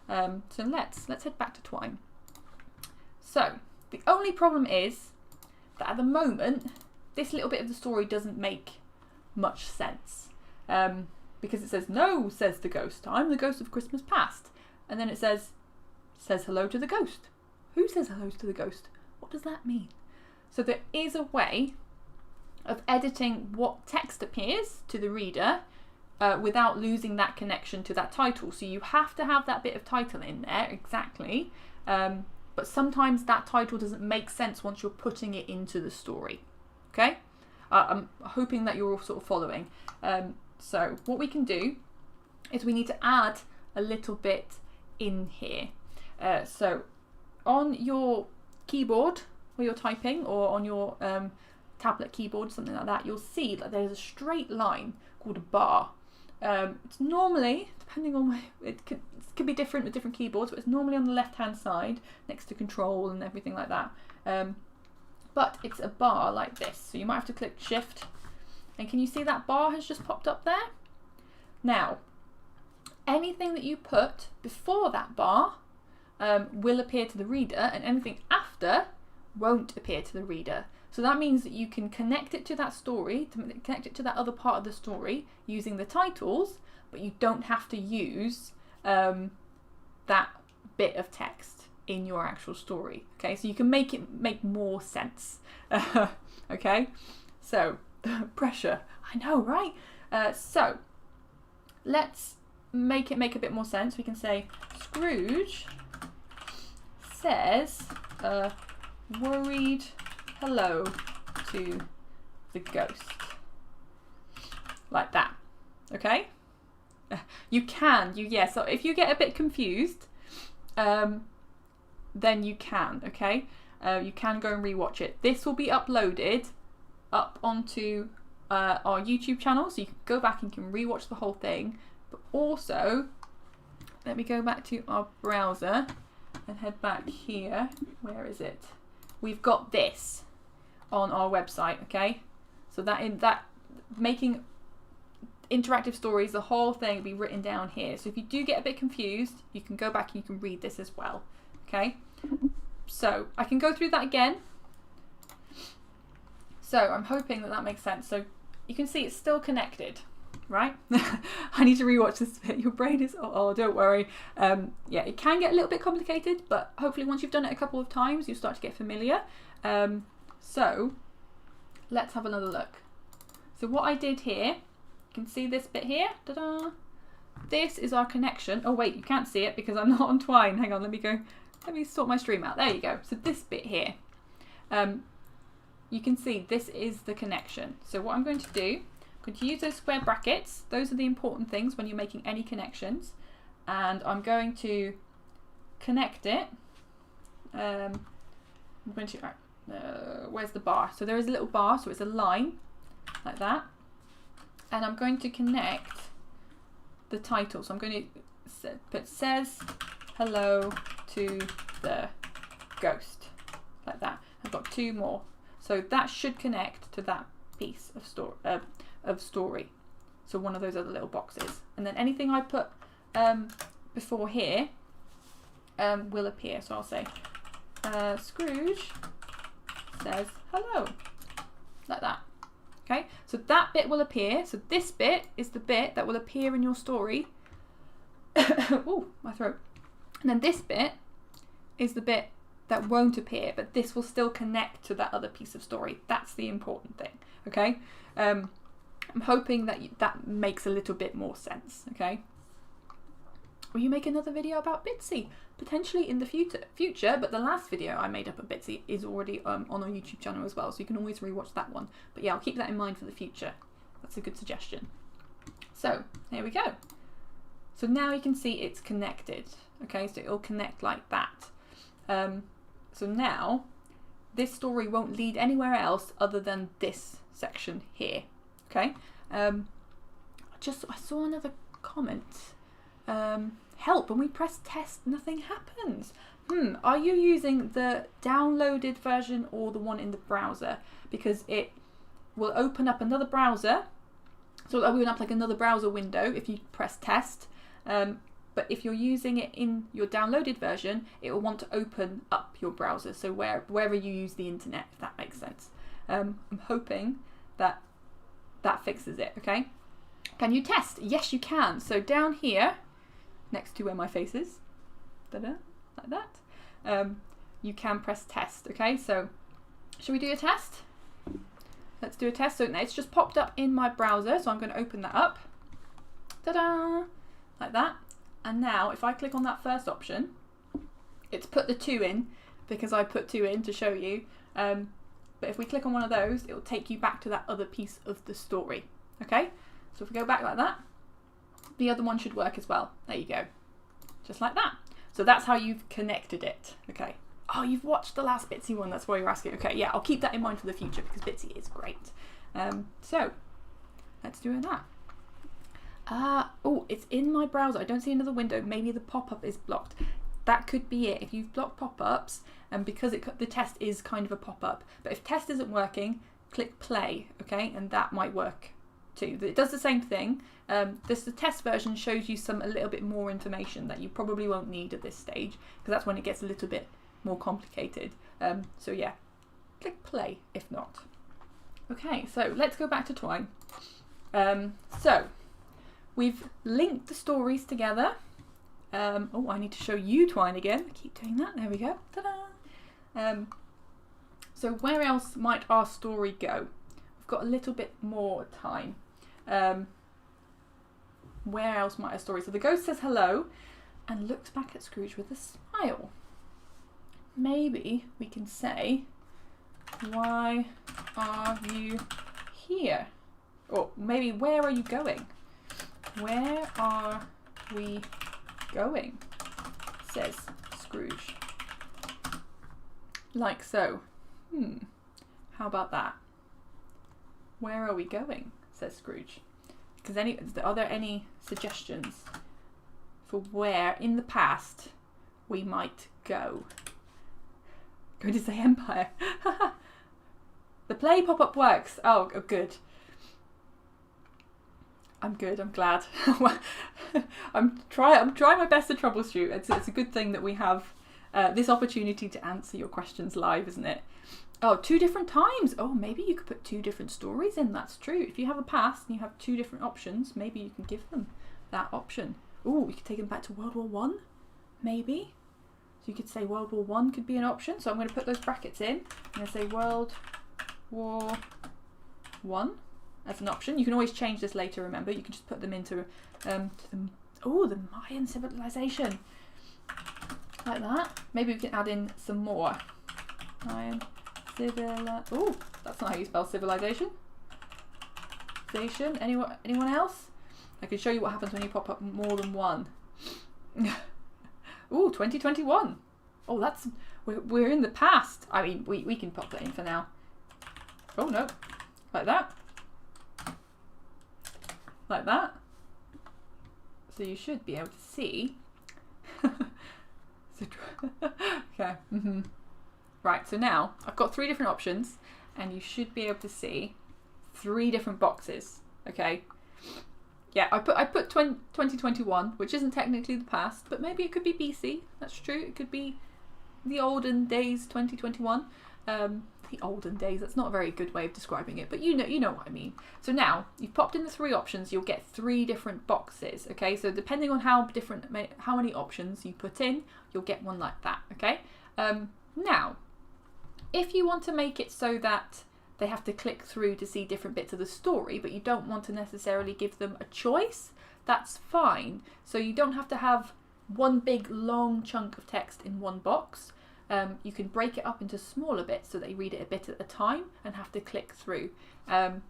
So let's head back to Twine. So the only problem is that at the moment, this little bit of the story doesn't make much sense. Because it says, no, says the ghost. I'm the ghost of Christmas past. And then it says hello to the ghost. Who says hello to the ghost? What does that mean? So there is a way of editing what text appears to the reader without losing that connection to that title. So you have to have that bit of title in there, exactly. But sometimes that title doesn't make sense once you're putting it into the story. Okay? I'm hoping that you're all sort of following. So what we can do is we need to add a little bit in here. So on your keyboard where you're typing, or on your tablet keyboard, something like that, you'll see that there's a straight line called a bar. It's normally, depending on where, it could be different with different keyboards, but it's normally on the left hand side next to control and everything like that. But it's a bar like this, so you might have to click shift, and can you see that bar has just popped up there? Now, anything that you put before that bar will appear to the reader, and anything after won't appear to the reader. So that means that you can connect it to that story, connect it to that other part of the story using the titles, but you don't have to use that bit of text. in your actual story. Okay, so you can make it make more sense. Okay, so pressure. I know, right? So let's make it make a bit more sense. We can say Scrooge says a worried hello to the ghost. Like that. Okay? So if you get a bit confused, then you can, okay? You can go and rewatch it. This will be uploaded up onto our YouTube channel, so you can go back and you can rewatch the whole thing. But also, let me go back to our browser and head back here. Where is it? We've got this on our website, okay? So that making interactive stories, the whole thing will be written down here. So if you do get a bit confused, you can go back and you can read this as well, okay? So I can go through that again. So I'm hoping that makes sense. So you can see it's still connected, right? I need to rewatch this bit. Your brain is, oh, don't worry. Yeah, it can get a little bit complicated, but hopefully once you've done it a couple of times, you'll start to get familiar. So let's have another look. So what I did here, you can see this bit here. Ta-da! This is our connection. Oh wait, you can't see it because I'm not on Twine. Hang on, let me sort my stream out. There you go. So this bit here, you can see this is the connection. So what I'm going to do, I'm going to use those square brackets. Those are the important things when you're making any connections. And I'm going to connect it. I'm going to, where's the bar? So there is a little bar, so it's a line like that. And I'm going to connect the title. So I'm going to put says hello to the ghost, like that. I've got two more. So that should connect to that piece of story. So one of those other little boxes. And then anything I put before here will appear. So I'll say Scrooge says hello, like that. Okay, so that bit will appear. So this bit is the bit that will appear in your story. Oh, my throat. And then this bit is the bit that won't appear, but this will still connect to that other piece of story. That's the important thing, okay? I'm hoping that that makes a little bit more sense, okay? Will you make another video about Bitsy? Potentially in the future, but the last video I made up of Bitsy is already on our YouTube channel as well, so you can always rewatch that one. But yeah, I'll keep that in mind for the future. That's a good suggestion. So, here we go. So now you can see it's connected, okay? So it'll connect like that. So now, this story won't lead anywhere else other than this section here, okay? I saw another comment. Help, when we press test, nothing happens. Are you using the downloaded version or the one in the browser? Because it will open up another browser. So it'll open up like another browser window if you press test. But if you're using it in your downloaded version, it will want to open up your browser. So wherever you use the internet, if that makes sense. I'm hoping that fixes it, okay? Can you test? Yes, you can. So down here, next to where my face is, like that, you can press test, okay? So should we do a test? Let's do a test. So it's just popped up in my browser, so I'm going to open that up. Ta-da! Like that. And now if I click on that first option, it's put the 2 in because I put 2 in to show you. But if we click on one of those, it will take you back to that other piece of the story, okay? So if we go back like that, the other one should work as well. There you go. Just like that. So that's how you've connected it. Okay. Oh, you've watched the last Bitsy one. That's why you're asking. Okay, yeah, I'll keep that in mind for the future because Bitsy is great. So let's do that. Oh, it's in my browser. I don't see another window. Maybe the pop-up is blocked. That could be it. If you've blocked pop-ups, and because the test is kind of a pop-up. But if test isn't working, click play, okay? And that might work too. It does the same thing. The test version shows you a little bit more information that you probably won't need at this stage, because that's when it gets a little bit more complicated. So yeah, click play if not. Okay, so let's go back to Twine. So we've linked the stories together. Oh, I need to show you Twine again. I keep doing that. There we go. Ta-da! So where else might our story go? We've got a little bit more time. Where else might our story? So the ghost says hello and looks back at Scrooge with a smile. Maybe we can say, why are you here? Or maybe, where are you going? Where are we going? Says Scrooge. Like so. How about that? Where are we going? Says Scrooge. Because are there any suggestions for where in the past we might go? Going to say Empire. The play pop-up works. Oh, good. I'm good. I'm glad. I'm trying my best to troubleshoot. It's a good thing that we have this opportunity to answer your questions live, isn't it? Oh, 2 different times. Oh, maybe you could put 2 different stories in. That's true. If you have a past and you have 2 different options, maybe you can give them that option. Oh, you could take them back to World War One, maybe. So you could say World War One could be an option. So I'm going to put those brackets in. I'm going to say World War One as an option. You can always change this later. Remember, you can just put them into the Mayan civilization, like that. Maybe we can add in some more Mayan. Oh, that's not how you spell civilization. Anyone else? I can show you what happens when you pop up more than one. Ooh, 2021. Oh, we're in the past. I mean, we can pop that in for now. Oh no, like that, like that. So you should be able to see. Okay. Right, so now I've got 3 different options and you should be able to see 3 different boxes, okay? Yeah, I put 2021, which isn't technically the past, but maybe it could be BC. That's true. It could be the olden days 2021. The olden days, that's not a very good way of describing it, but you know what I mean. So now you've popped in the 3 options, you'll get 3 different boxes, okay? So depending on how many options you put in, you'll get one like that, okay? Now, if you want to make it so that they have to click through to see different bits of the story, but you don't want to necessarily give them a choice, that's fine. So you don't have to have one big long chunk of text in one box. You can break it up into smaller bits so they read it a bit at a time and have to click through. So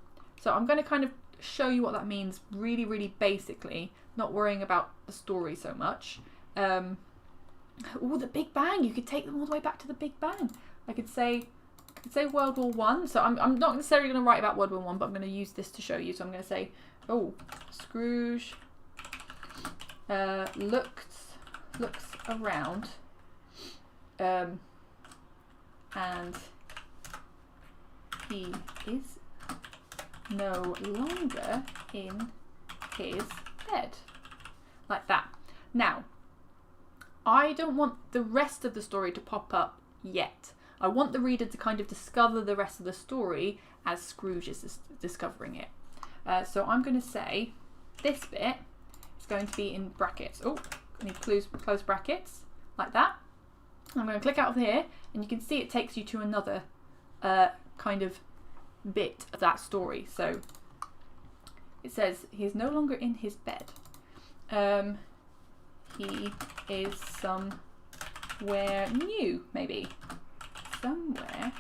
I'm going to kind of show you what that means really, really basically, not worrying about the story so much. Oh, the Big Bang. You could take them all the way back to the Big Bang. I could say World War One. So I'm not necessarily going to write about World War One, but I'm going to use this to show you. So I'm going to say, oh, Scrooge looks around, and he is no longer in his bed. Like that. Now, I don't want the rest of the story to pop up yet. I want the reader to kind of discover the rest of the story as Scrooge is discovering it. So I'm going to say this bit is going to be in brackets. Oh, I need to close brackets, like that. I'm going to click out of here, and you can see it takes you to another kind of bit of that story. So it says he is no longer in his bed. He is somewhere new, maybe. Somewhere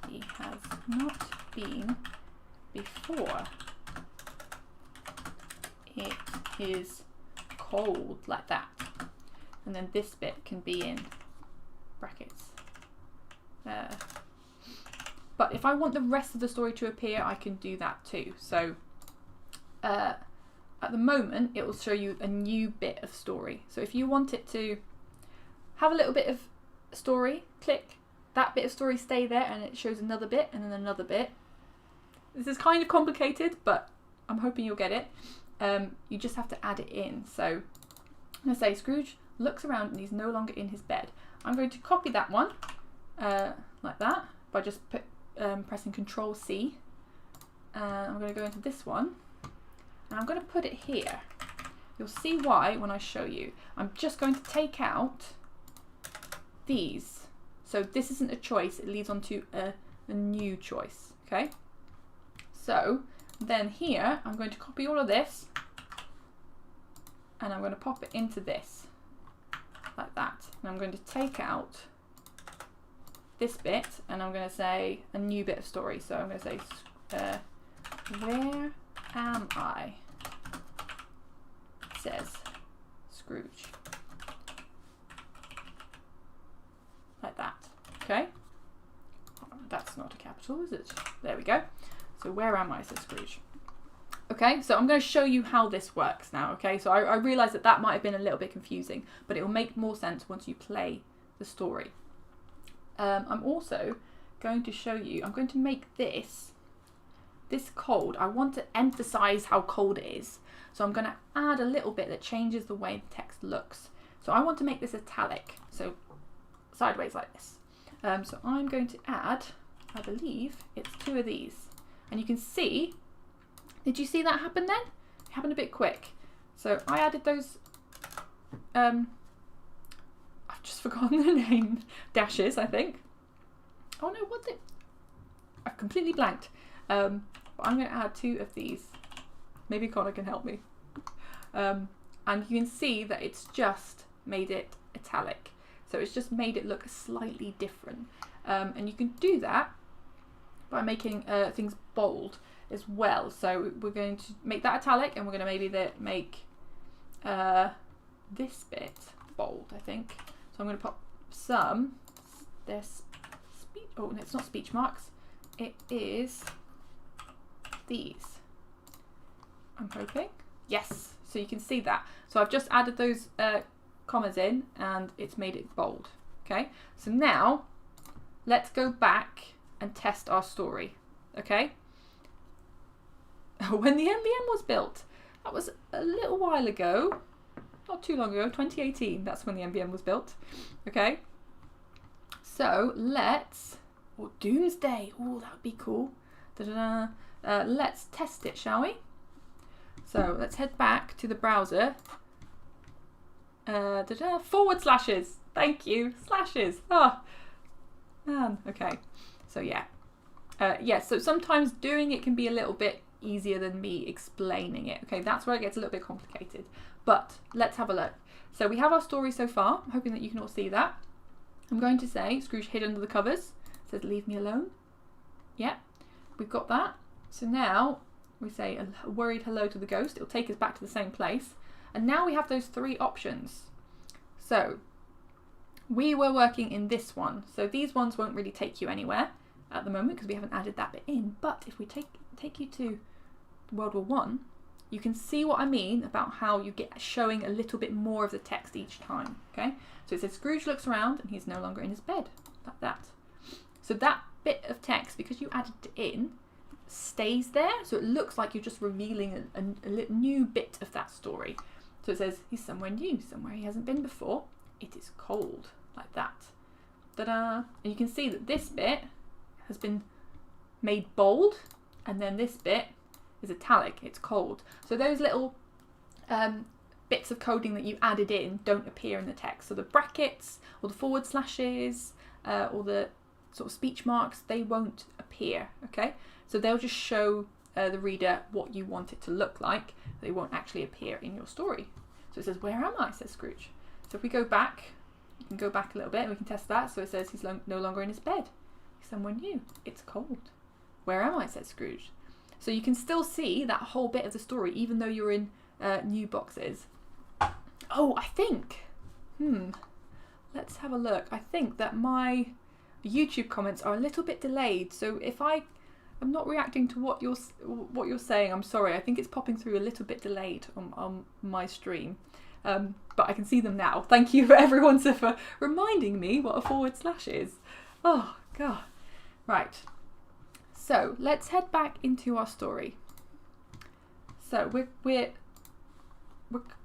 he has not been before. It is cold, like that. And then this bit can be in brackets. But if I want the rest of the story to appear, I can do that too. So at the moment, it will show you a new bit of story. So if you want it to have a little bit of story, click that bit of story, stay there, and it shows another bit and then another bit. This is kind of complicated, but I'm hoping you'll get it. You just have to add it in. So I'm going to say Scrooge looks around and he's no longer in his bed. I'm going to copy that one like that by just pressing Control C. I'm going to go into this one and I'm going to put it here. You'll see why when I show you. I'm just going to take out these. So this isn't a choice, it leads on to a new choice, okay? So then here, I'm going to copy all of this and I'm going to pop it into this, like that. And I'm going to take out this bit and I'm going to say a new bit of story. So I'm going to say, where am I? Says Scrooge. Like that, okay? Oh, that's not a capital, is it? There we go. So where am I, says Scrooge. Okay, so I'm going to show you how this works now, okay? So I realise that that might have been a little bit confusing, but it will make more sense once you play the story. I'm also going to show you, I'm going to make this cold. I want to emphasise how cold it is. So I'm going to add a little bit that changes the way the text looks. So I want to make this italic, so sideways like this. So I'm going to add, I believe it's 2 of these. And you can see, did you see that happen then? It happened a bit quick. So I added those, I've just forgotten the name, dashes, I think. Oh no, what did, I've completely blanked. But I'm going to add 2 of these. Maybe Connor can help me. And you can see that it's just made it italic. So it's just made it look slightly different. And you can do that by making things bold as well. So we're going to make that italic and we're going to maybe make this bit bold, I think. So I'm going to pop some, oh, it's not speech marks. It is these. I'm hoping. Yes, so you can see that. So I've just added those commas in and it's made it bold. Okay, so now let's go back and test our story. Okay, when the NVM was built, that was a little while ago, not too long ago, 2018, that's when the NVM was built. Okay, so let's, or Doomsday, oh that would be cool. Let's test it, shall we? So let's head back to the browser. Forward slashes. Thank you. Slashes. Oh, man. Okay. So yeah. So sometimes doing it can be a little bit easier than me explaining it. Okay, that's where it gets a little bit complicated. But let's have a look. So we have our story so far. I'm hoping that you can all see that. I'm going to say Scrooge hid under the covers. It says leave me alone. Yeah, we've got that. So now we say a worried hello to the ghost. It'll take us back to the same place. And now we have those 3 options. So we were working in this one. So these ones won't really take you anywhere at the moment because we haven't added that bit in. But if we take you to World War I, you can see what I mean about how you get showing a little bit more of the text each time. Okay. So it says Scrooge looks around and he's no longer in his bed. Like that. So that bit of text, because you added it in, stays there, so it looks like you're just revealing a new bit of that story. So it says he's somewhere new, somewhere he hasn't been before. It is cold, like that. Ta-da! And you can see that this bit has been made bold, and then this bit is italic. It's cold. So those little bits of coding that you added in don't appear in the text. So the brackets or the forward slashes or the sort of speech marks, they won't appear. Okay. So they'll just show the reader what you want it to look like. They won't actually appear in your story. So it says, where am I? Says Scrooge. So if we go back, you can go back a little bit and we can test that. So it says he's no longer in his bed. He's somewhere new. It's cold. Where am I? Says Scrooge. So you can still see that whole bit of the story even though you're in new boxes. Oh, I think, let's have a look. I think that my YouTube comments are a little bit delayed. So if I'm not reacting to what you're saying, I'm sorry. I think it's popping through a little bit delayed on my stream. But I can see them now. Thank you for everyone for reminding me what a forward slash is. Oh, God. Right. So let's head back into our story. So we're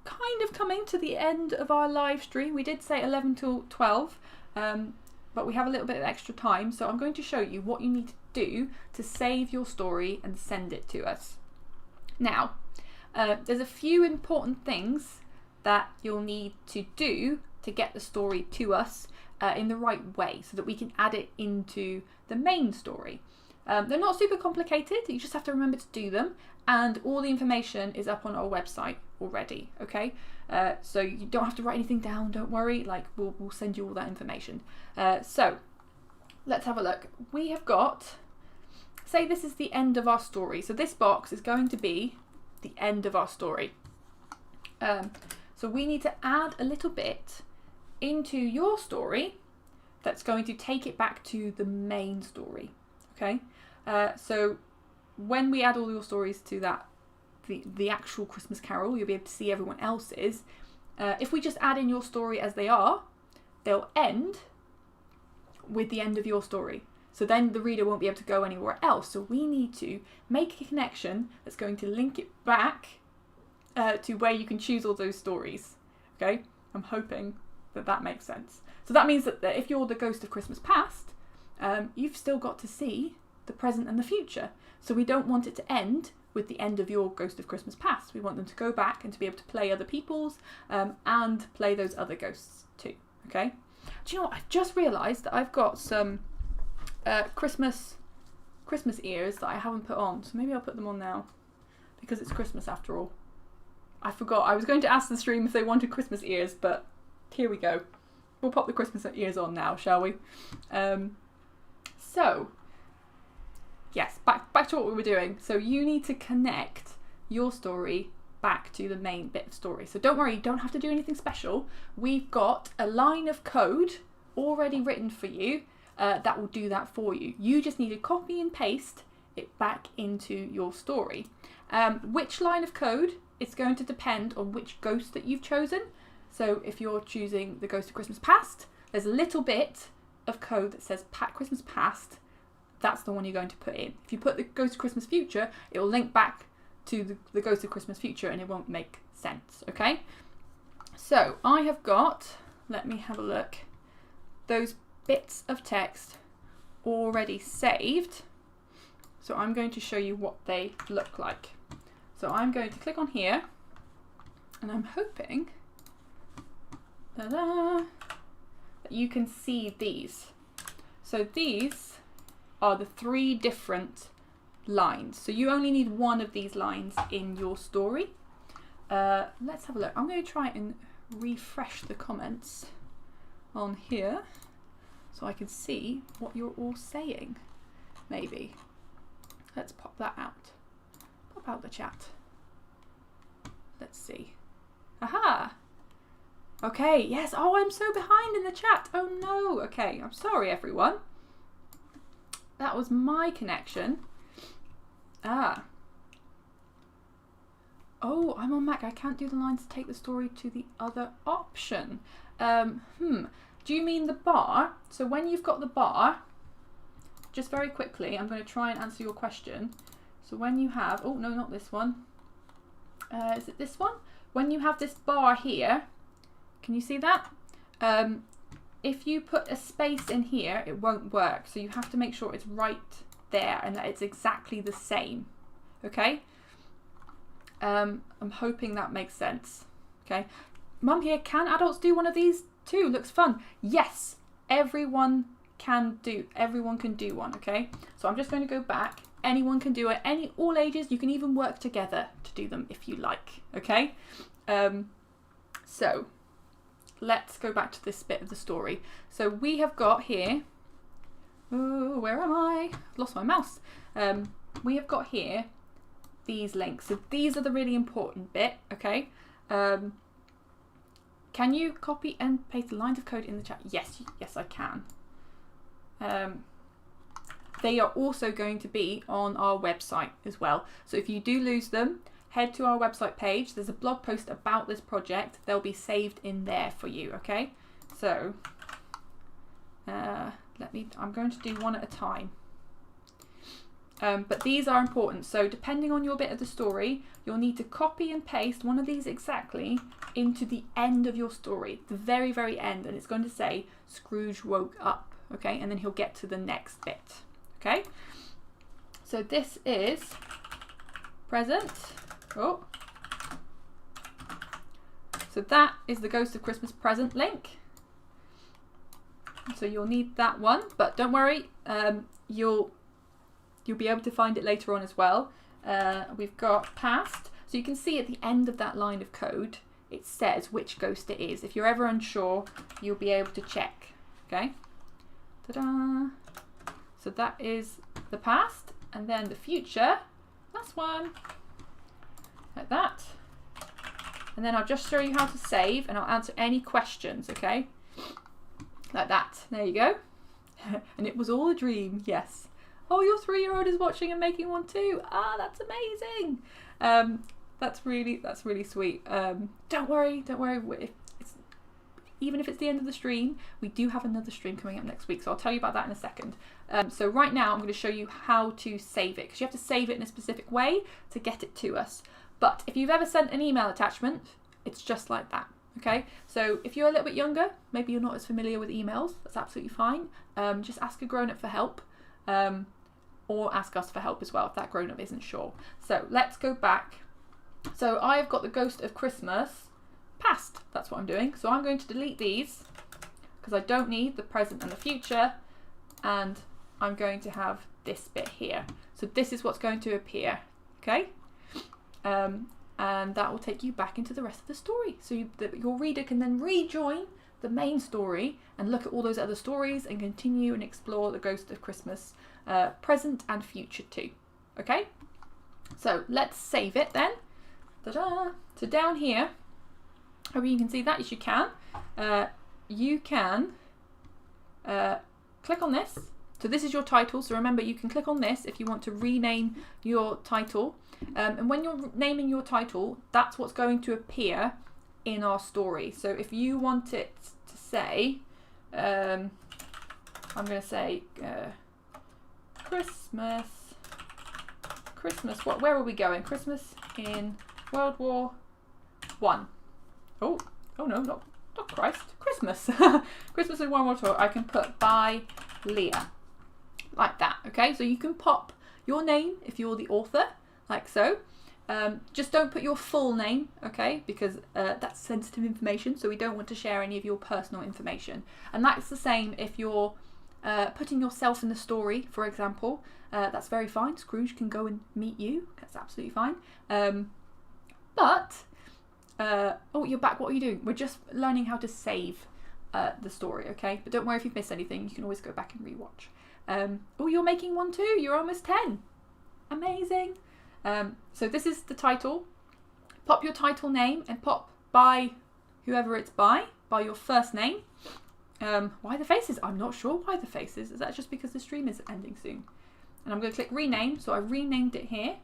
kind of coming to the end of our live stream. We did say 11 till 12, but we have a little bit of extra time. So I'm going to show you what you need to do to save your story and send it to us. Now, There's a few important things that you'll need to do to get the story to us in the right way so that we can add it into the main story. They're not super complicated, you just have to remember to do them, and all the information is up on our website already, okay? So you don't have to write anything down, don't worry, like we'll send you all that information. So let's have a look. We have got, say this is the end of our story, so this box is going to be the end of our story. So we need to add a little bit into your story that's going to take it back to the main story, okay? So when we add all your stories to that, the actual Christmas Carol, you'll be able to see everyone else's. If we just add in your story as they are, they'll end with the end of your story. So then the reader won't be able to go anywhere else. So we need to make a connection that's going to link it back to where you can choose all those stories. Okay, I'm hoping that makes sense. So that means that if you're the Ghost of Christmas Past, you've still got to see the present and the future. So we don't want it to end with the end of your Ghost of Christmas Past. We want them to go back and to be able to play other people's and play those other ghosts too. Okay. Do you know what? I've just realised that I've got some Christmas ears that I haven't put on. So maybe I'll put them on now because it's Christmas after all. I forgot. I was going to ask the stream if they wanted Christmas ears, but here we go. We'll pop the Christmas ears on now, shall we? So, yes, back to what we were doing. So you need to connect your story back to the main bit of story. So don't worry, you don't have to do anything special. We've got a line of code already written for you that will do that for you. You just need to copy and paste it back into your story. Which line of code? It's going to depend on which ghost that you've chosen. So if you're choosing the Ghost of Christmas Past, there's a little bit of code that says Christmas Past. That's the one you're going to put in. If you put the Ghost of Christmas Future, it will link back to the Ghost of Christmas Future and it won't make sense, okay? So I have got, let me have a look, those bits of text already saved. So I'm going to show you what they look like. So I'm going to click on here and I'm hoping that you can see these. So these are the 3 different lines. So you only need one of these lines in your story. Let's have a look. I'm going to try and refresh the comments on here so I can see what you're all saying. Maybe. Let's pop that out. Pop out the chat. Let's see. Aha! Okay, yes. Oh, I'm so behind in the chat. Oh no. Okay, I'm sorry everyone. That was my connection. Ah. Oh, I'm on Mac. I can't do the lines to take the story to the other option. Do you mean the bar? So when you've got the bar, just very quickly, I'm going to try and answer your question. So when you have, oh no, not this one. Is it this one? When you have this bar here, can you see that? If you put a space in here, it won't work. So you have to make sure it's right there and that it's exactly the same. Okay? I'm hoping that makes sense. Okay. Mum here, can adults do one of these too? Looks fun. Yes, everyone can do one. Okay. So I'm just going to go back. Anyone can do it. All ages. You can even work together to do them if you like. Okay. So let's go back to this bit of the story. So we have got here. Oh, where am I? Lost my mouse. We have got here these links. So these are the really important bit. Okay. Can you copy and paste the lines of code in the chat? Yes, I can. They are also going to be on our website as well. So if you do lose them, head to our website page. There's a blog post about this project. They'll be saved in there for you, okay? So, I'm going to do one at a time. But these are important. So depending on your bit of the story, you'll need to copy and paste one of these exactly into the end of your story, the very, very end. And it's going to say, Scrooge woke up, okay? And then he'll get to the next bit, okay? So this is present. Oh, So that is the Ghost of Christmas Present link. So you'll need that one, but don't worry, you'll be able to find it later on as well. We've got past, so you can see at the end of that line of code, it says which ghost it is. If you're ever unsure, you'll be able to check. Okay. Ta-da! So that is the past, and then the future. Last one, like that. And then I'll just show you how to save, and I'll answer any questions. Okay. Like that. There you go. And it was all a dream. Yes. Oh, your 3-year-old is watching and making one too. Ah, that's amazing. That's really sweet. Don't worry. Even if it's the end of the stream, we do have another stream coming up next week. So I'll tell you about that in a second. So right now I'm going to show you how to save it, because you have to save it in a specific way to get it to us. But if you've ever sent an email attachment, it's just like that. Okay, so if you're a little bit younger, maybe you're not as familiar with emails, that's absolutely fine. Just ask a grown-up for help, or ask us for help as well if that grown-up isn't sure. So let's go back. So I've got the Ghost of Christmas past, that's what I'm doing. So I'm going to delete these because I don't need the present and the future, and I'm going to have this bit here. So this is what's going to appear, okay? And that will take you back into the rest of the story. So your reader can then rejoin the main story and look at all those other stories and continue and explore the Ghost of Christmas present and future too. Okay? So let's save it then. Ta-da! So down here, hope you can see that. Yes, you can. You can click on this. So this is your title. So remember, you can click on this if you want to rename your title. And when you're naming your title, that's what's going to appear in our story. So if you want it to say, I'm going to say Christmas, where are we going? Christmas in World War I. Oh no, not Christ, Christmas. Christmas in World War II. I can put by Leah, like that. Okay, so you can pop your name if you're the author, like so. Just don't put your full name, okay, because that's sensitive information, so we don't want to share any of your personal information. And that's the same if you're putting yourself in the story, for example. That's very fine. Scrooge can go and meet you. That's absolutely fine. Oh, you're back. What are you doing? We're just learning how to save the story, okay? But don't worry if you've missed anything. You can always go back and rewatch. Oh, you're making one too. You're almost 10. Amazing. So this is the title. Pop your title name and pop by whoever it's by your first name. Why the faces? I'm not sure why the faces. Is that just because the stream is ending soon? And I'm going to click rename. So I renamed it here.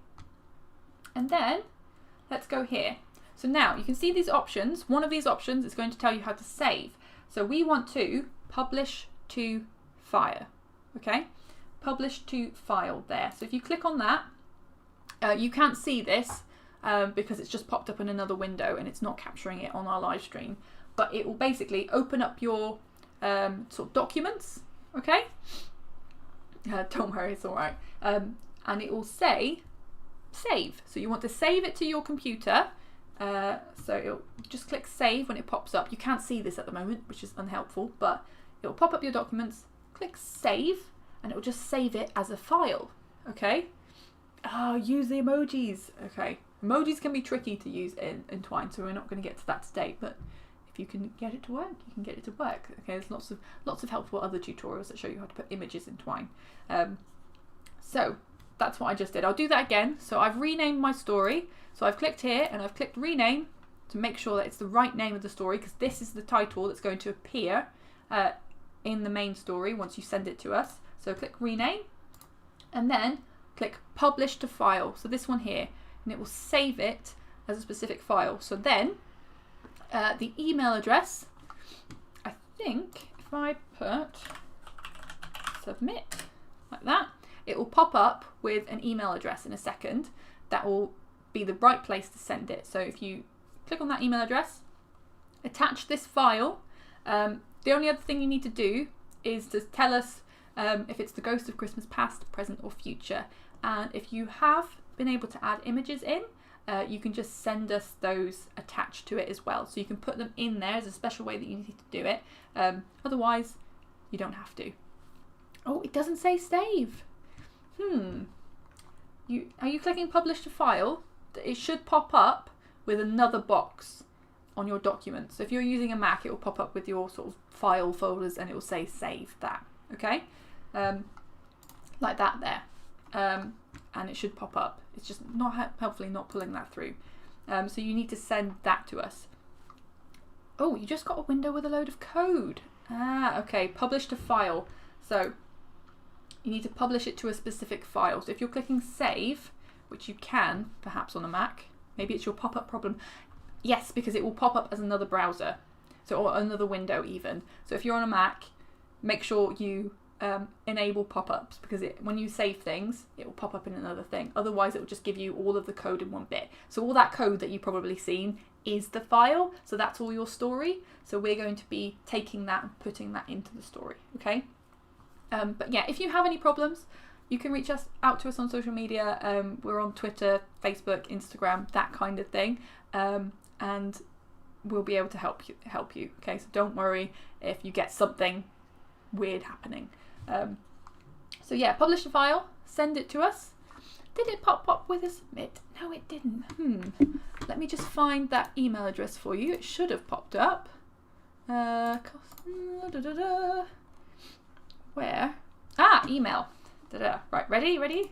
And then let's go here. So now you can see these options. One of these options is going to tell you how to save. So we want to publish to file. Okay, publish to file there. So if you click on that, you can't see this because it's just popped up in another window and it's not capturing it on our live stream. But it will basically open up your sort of documents. Okay, don't worry, it's all right. And it will say save. So you want to save it to your computer. So it'll just click save when it pops up. You can't see this at the moment, which is unhelpful, but it'll pop up your documents, click save, and it'll just save it as a file. Okay. Oh, use the emojis. Okay. Emojis can be tricky to use in Twine, so we're not going to get to that today, but if you can get it to work, you can get it to work. Okay. There's lots of helpful other tutorials that show you how to put images in Twine. So that's what I just did. I'll do that again. So I've renamed my story. So I've clicked here and I've clicked rename to make sure that it's the right name of the story, because this is the title that's going to appear in the main story once you send it to us. So click rename and then click publish to file. So this one here, and it will save it as a specific file. So then the email address, I think if I put submit like that, it will pop up with an email address in a second that will be the right place to send it. So if you click on that email address, attach this file. The only other thing you need to do is to tell us if it's the Ghost of Christmas past, present or future. And if you have been able to add images in, you can just send us those attached to it as well. So you can put them in there as a special way that you need to do it. Otherwise, you don't have to. Oh, it doesn't say save. Are you clicking publish to file? It should pop up with another box on your document. So if you're using a Mac, it will pop up with your sort of file folders and it will say save that. Okay, like that there. And it should pop up. It's just not helpfully not pulling that through. So you need to send that to us. Oh, you just got a window with a load of code. Okay, publish to file. So you need to publish it to a specific file. So if you're clicking save, which you can perhaps on a Mac, maybe it's your pop-up problem. Yes, because it will pop up as another browser, or another window even. So if you're on a Mac, make sure you enable pop-ups, because when you save things, it will pop up in another thing. Otherwise, it will just give you all of the code in one bit. So all that code that you've probably seen is the file. So that's all your story. So we're going to be taking that and putting that into the story. Okay. But yeah, if you have any problems, you can reach out to us on social media. We're on Twitter, Facebook, Instagram, that kind of thing. And we'll be able to help you. Okay, so don't worry if you get something weird happening. So yeah, publish the file, send it to us. Did it pop up with a submit? No, it didn't. Let me just find that email address for you. It should have popped up. Where? Email. Right, ready?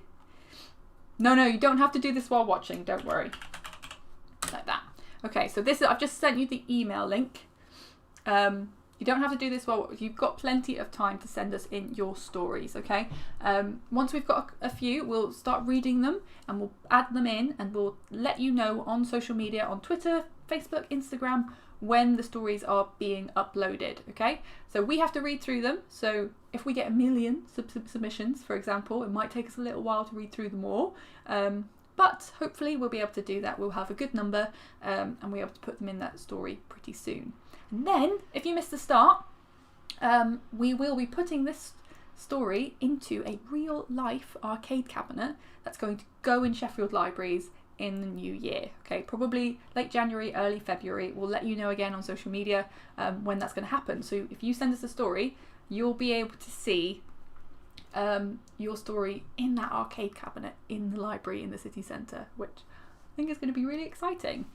No, you don't have to do this while watching. Don't worry. Like that. Okay, so I've just sent you the email link. You don't have to do this while you've got plenty of time to send us in your stories. Okay. Once we've got a few, we'll start reading them and we'll add them in, and we'll let you know on social media, on Twitter, Facebook, Instagram, when the stories are being uploaded. Okay, so we have to read through them. So if we get 1 million submissions, for example, it might take us a little while to read through them all, but hopefully we'll be able to do that. We'll have a good number, and we'll be able to put them in that story pretty soon. And then if you missed the start, we will be putting this story into a real life arcade cabinet that's going to go in Sheffield Libraries in the new year. Okay, probably late January, early February. We'll let you know again on social media when that's going to happen. So if you send us a story, you'll be able to see your story in that arcade cabinet in the library in the city centre, which I think is going to be really exciting.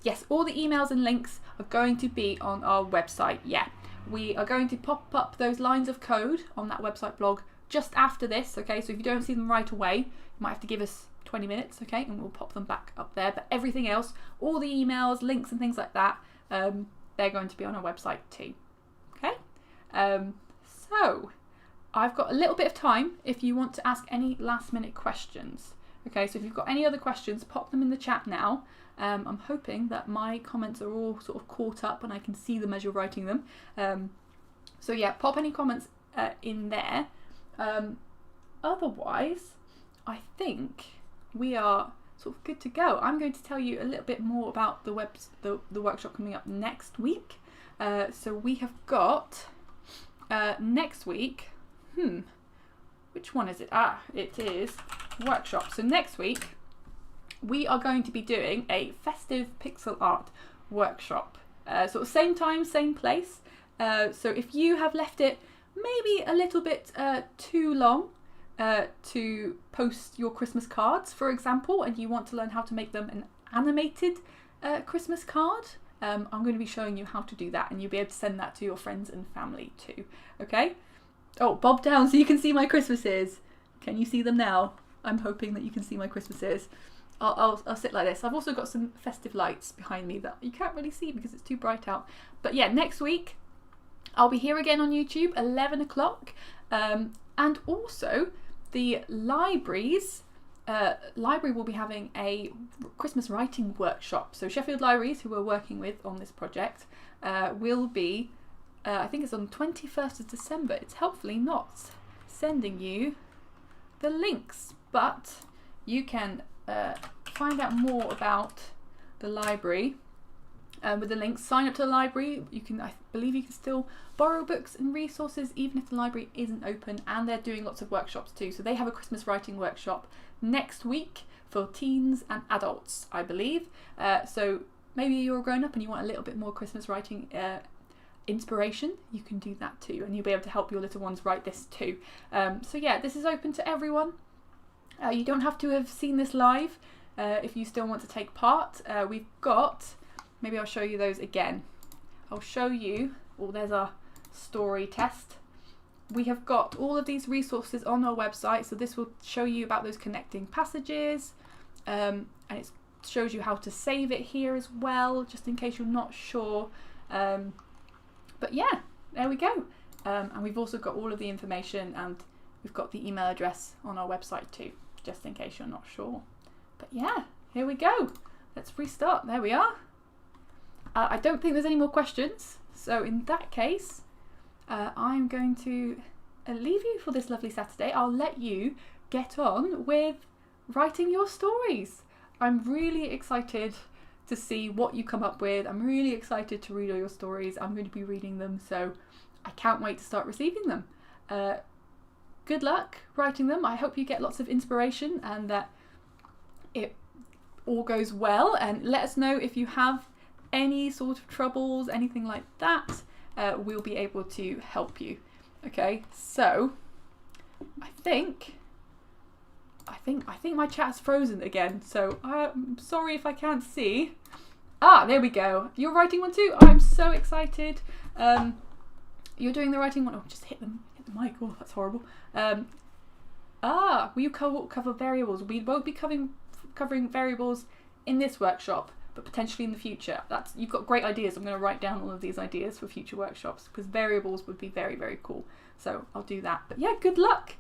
Yes, all the emails and links are going to be on our website. Yeah, we are going to pop up those lines of code on that website blog just after this. Okay, so if you don't see them right away, you might have to give us 20 minutes, okay, and we'll pop them back up there. But everything else, all the emails, links and things like that, they're going to be on our website too. Okay, so I've got a little bit of time if you want to ask any last minute questions. Okay, so if you've got any other questions, pop them in the chat now. I'm hoping that my comments are all sort of caught up and I can see them as you're writing them. So yeah, pop any comments in there. Otherwise, I think we are sort of good to go. I'm going to tell you a little bit more about the workshop coming up next week. So we have got next week. Which one is it? It is workshop. So next week we are going to be doing a festive pixel art workshop. Sort of same time, same place. So if you have left it maybe a little bit too long to post your Christmas cards, for example, and you want to learn how to make them an animated Christmas card, I'm going to be showing you how to do that, and you'll be able to send that to your friends and family too. Okay? Oh, bob down so you can see my Christmases. Can you see them now? I'm hoping that you can see my Christmases. I'll sit like this. I've also got some festive lights behind me that you can't really see because it's too bright out. But yeah, next week I'll be here again on YouTube, 11 o'clock. And also the library will be having a Christmas writing workshop. So Sheffield Libraries, who we're working with on this project, will be, I think it's on the 21st of December. It's helpfully not sending you the links, but you can find out more about the library with the links. Sign up to the library. I believe you can still borrow books and resources even if the library isn't open, and they're doing lots of workshops too. So they have a Christmas writing workshop next week for teens and adults, I believe. So maybe you're a grown up and you want a little bit more Christmas writing inspiration, you can do that too, and you'll be able to help your little ones write this too. So yeah, this is open to everyone. You don't have to have seen this live if you still want to take part. We've got, maybe I'll show you those again. I'll show you, there's our story test. We have got all of these resources on our website, so this will show you about those connecting passages, and it shows you how to save it here as well, just in case you're not sure. But yeah, there we go. And we've also got all of the information, and we've got the email address on our website too, just in case you're not sure. But yeah, here we go. Let's restart. There we are. I don't think there's any more questions, so in that case, I'm going to leave you for this lovely Saturday. I'll let you get on with writing your stories. I'm really excited to see what you come up with. I'm really excited to read all your stories. I'm going to be reading them, so I can't wait to start receiving them. Good luck writing them. I hope you get lots of inspiration and that it all goes well, and let us know if you have any sort of troubles, anything like that. We'll be able to help you. Okay, so I think my chat's frozen again, so I'm sorry if I can't see. There we go. You're writing one too? I'm so excited. You're doing the writing one. Oh, just hit the mic. Oh, that's horrible. Will you cover variables? We won't be covering variables in this workshop, but potentially in the future. You've got great ideas. I'm going to write down all of these ideas for future workshops, because variables would be very, very cool. So I'll do that. But yeah, good luck.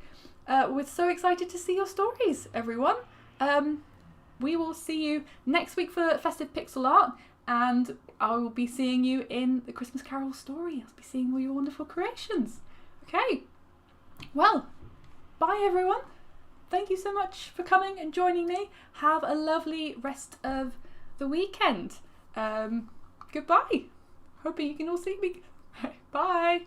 We're so excited to see your stories, everyone. We will see you next week for Festive Pixel Art, and I will be seeing you in the Christmas Carol story. I'll be seeing all your wonderful creations. Okay, well, bye everyone. Thank you so much for coming and joining me. Have a lovely rest of the weekend. Goodbye. Hoping you can all see me. Bye.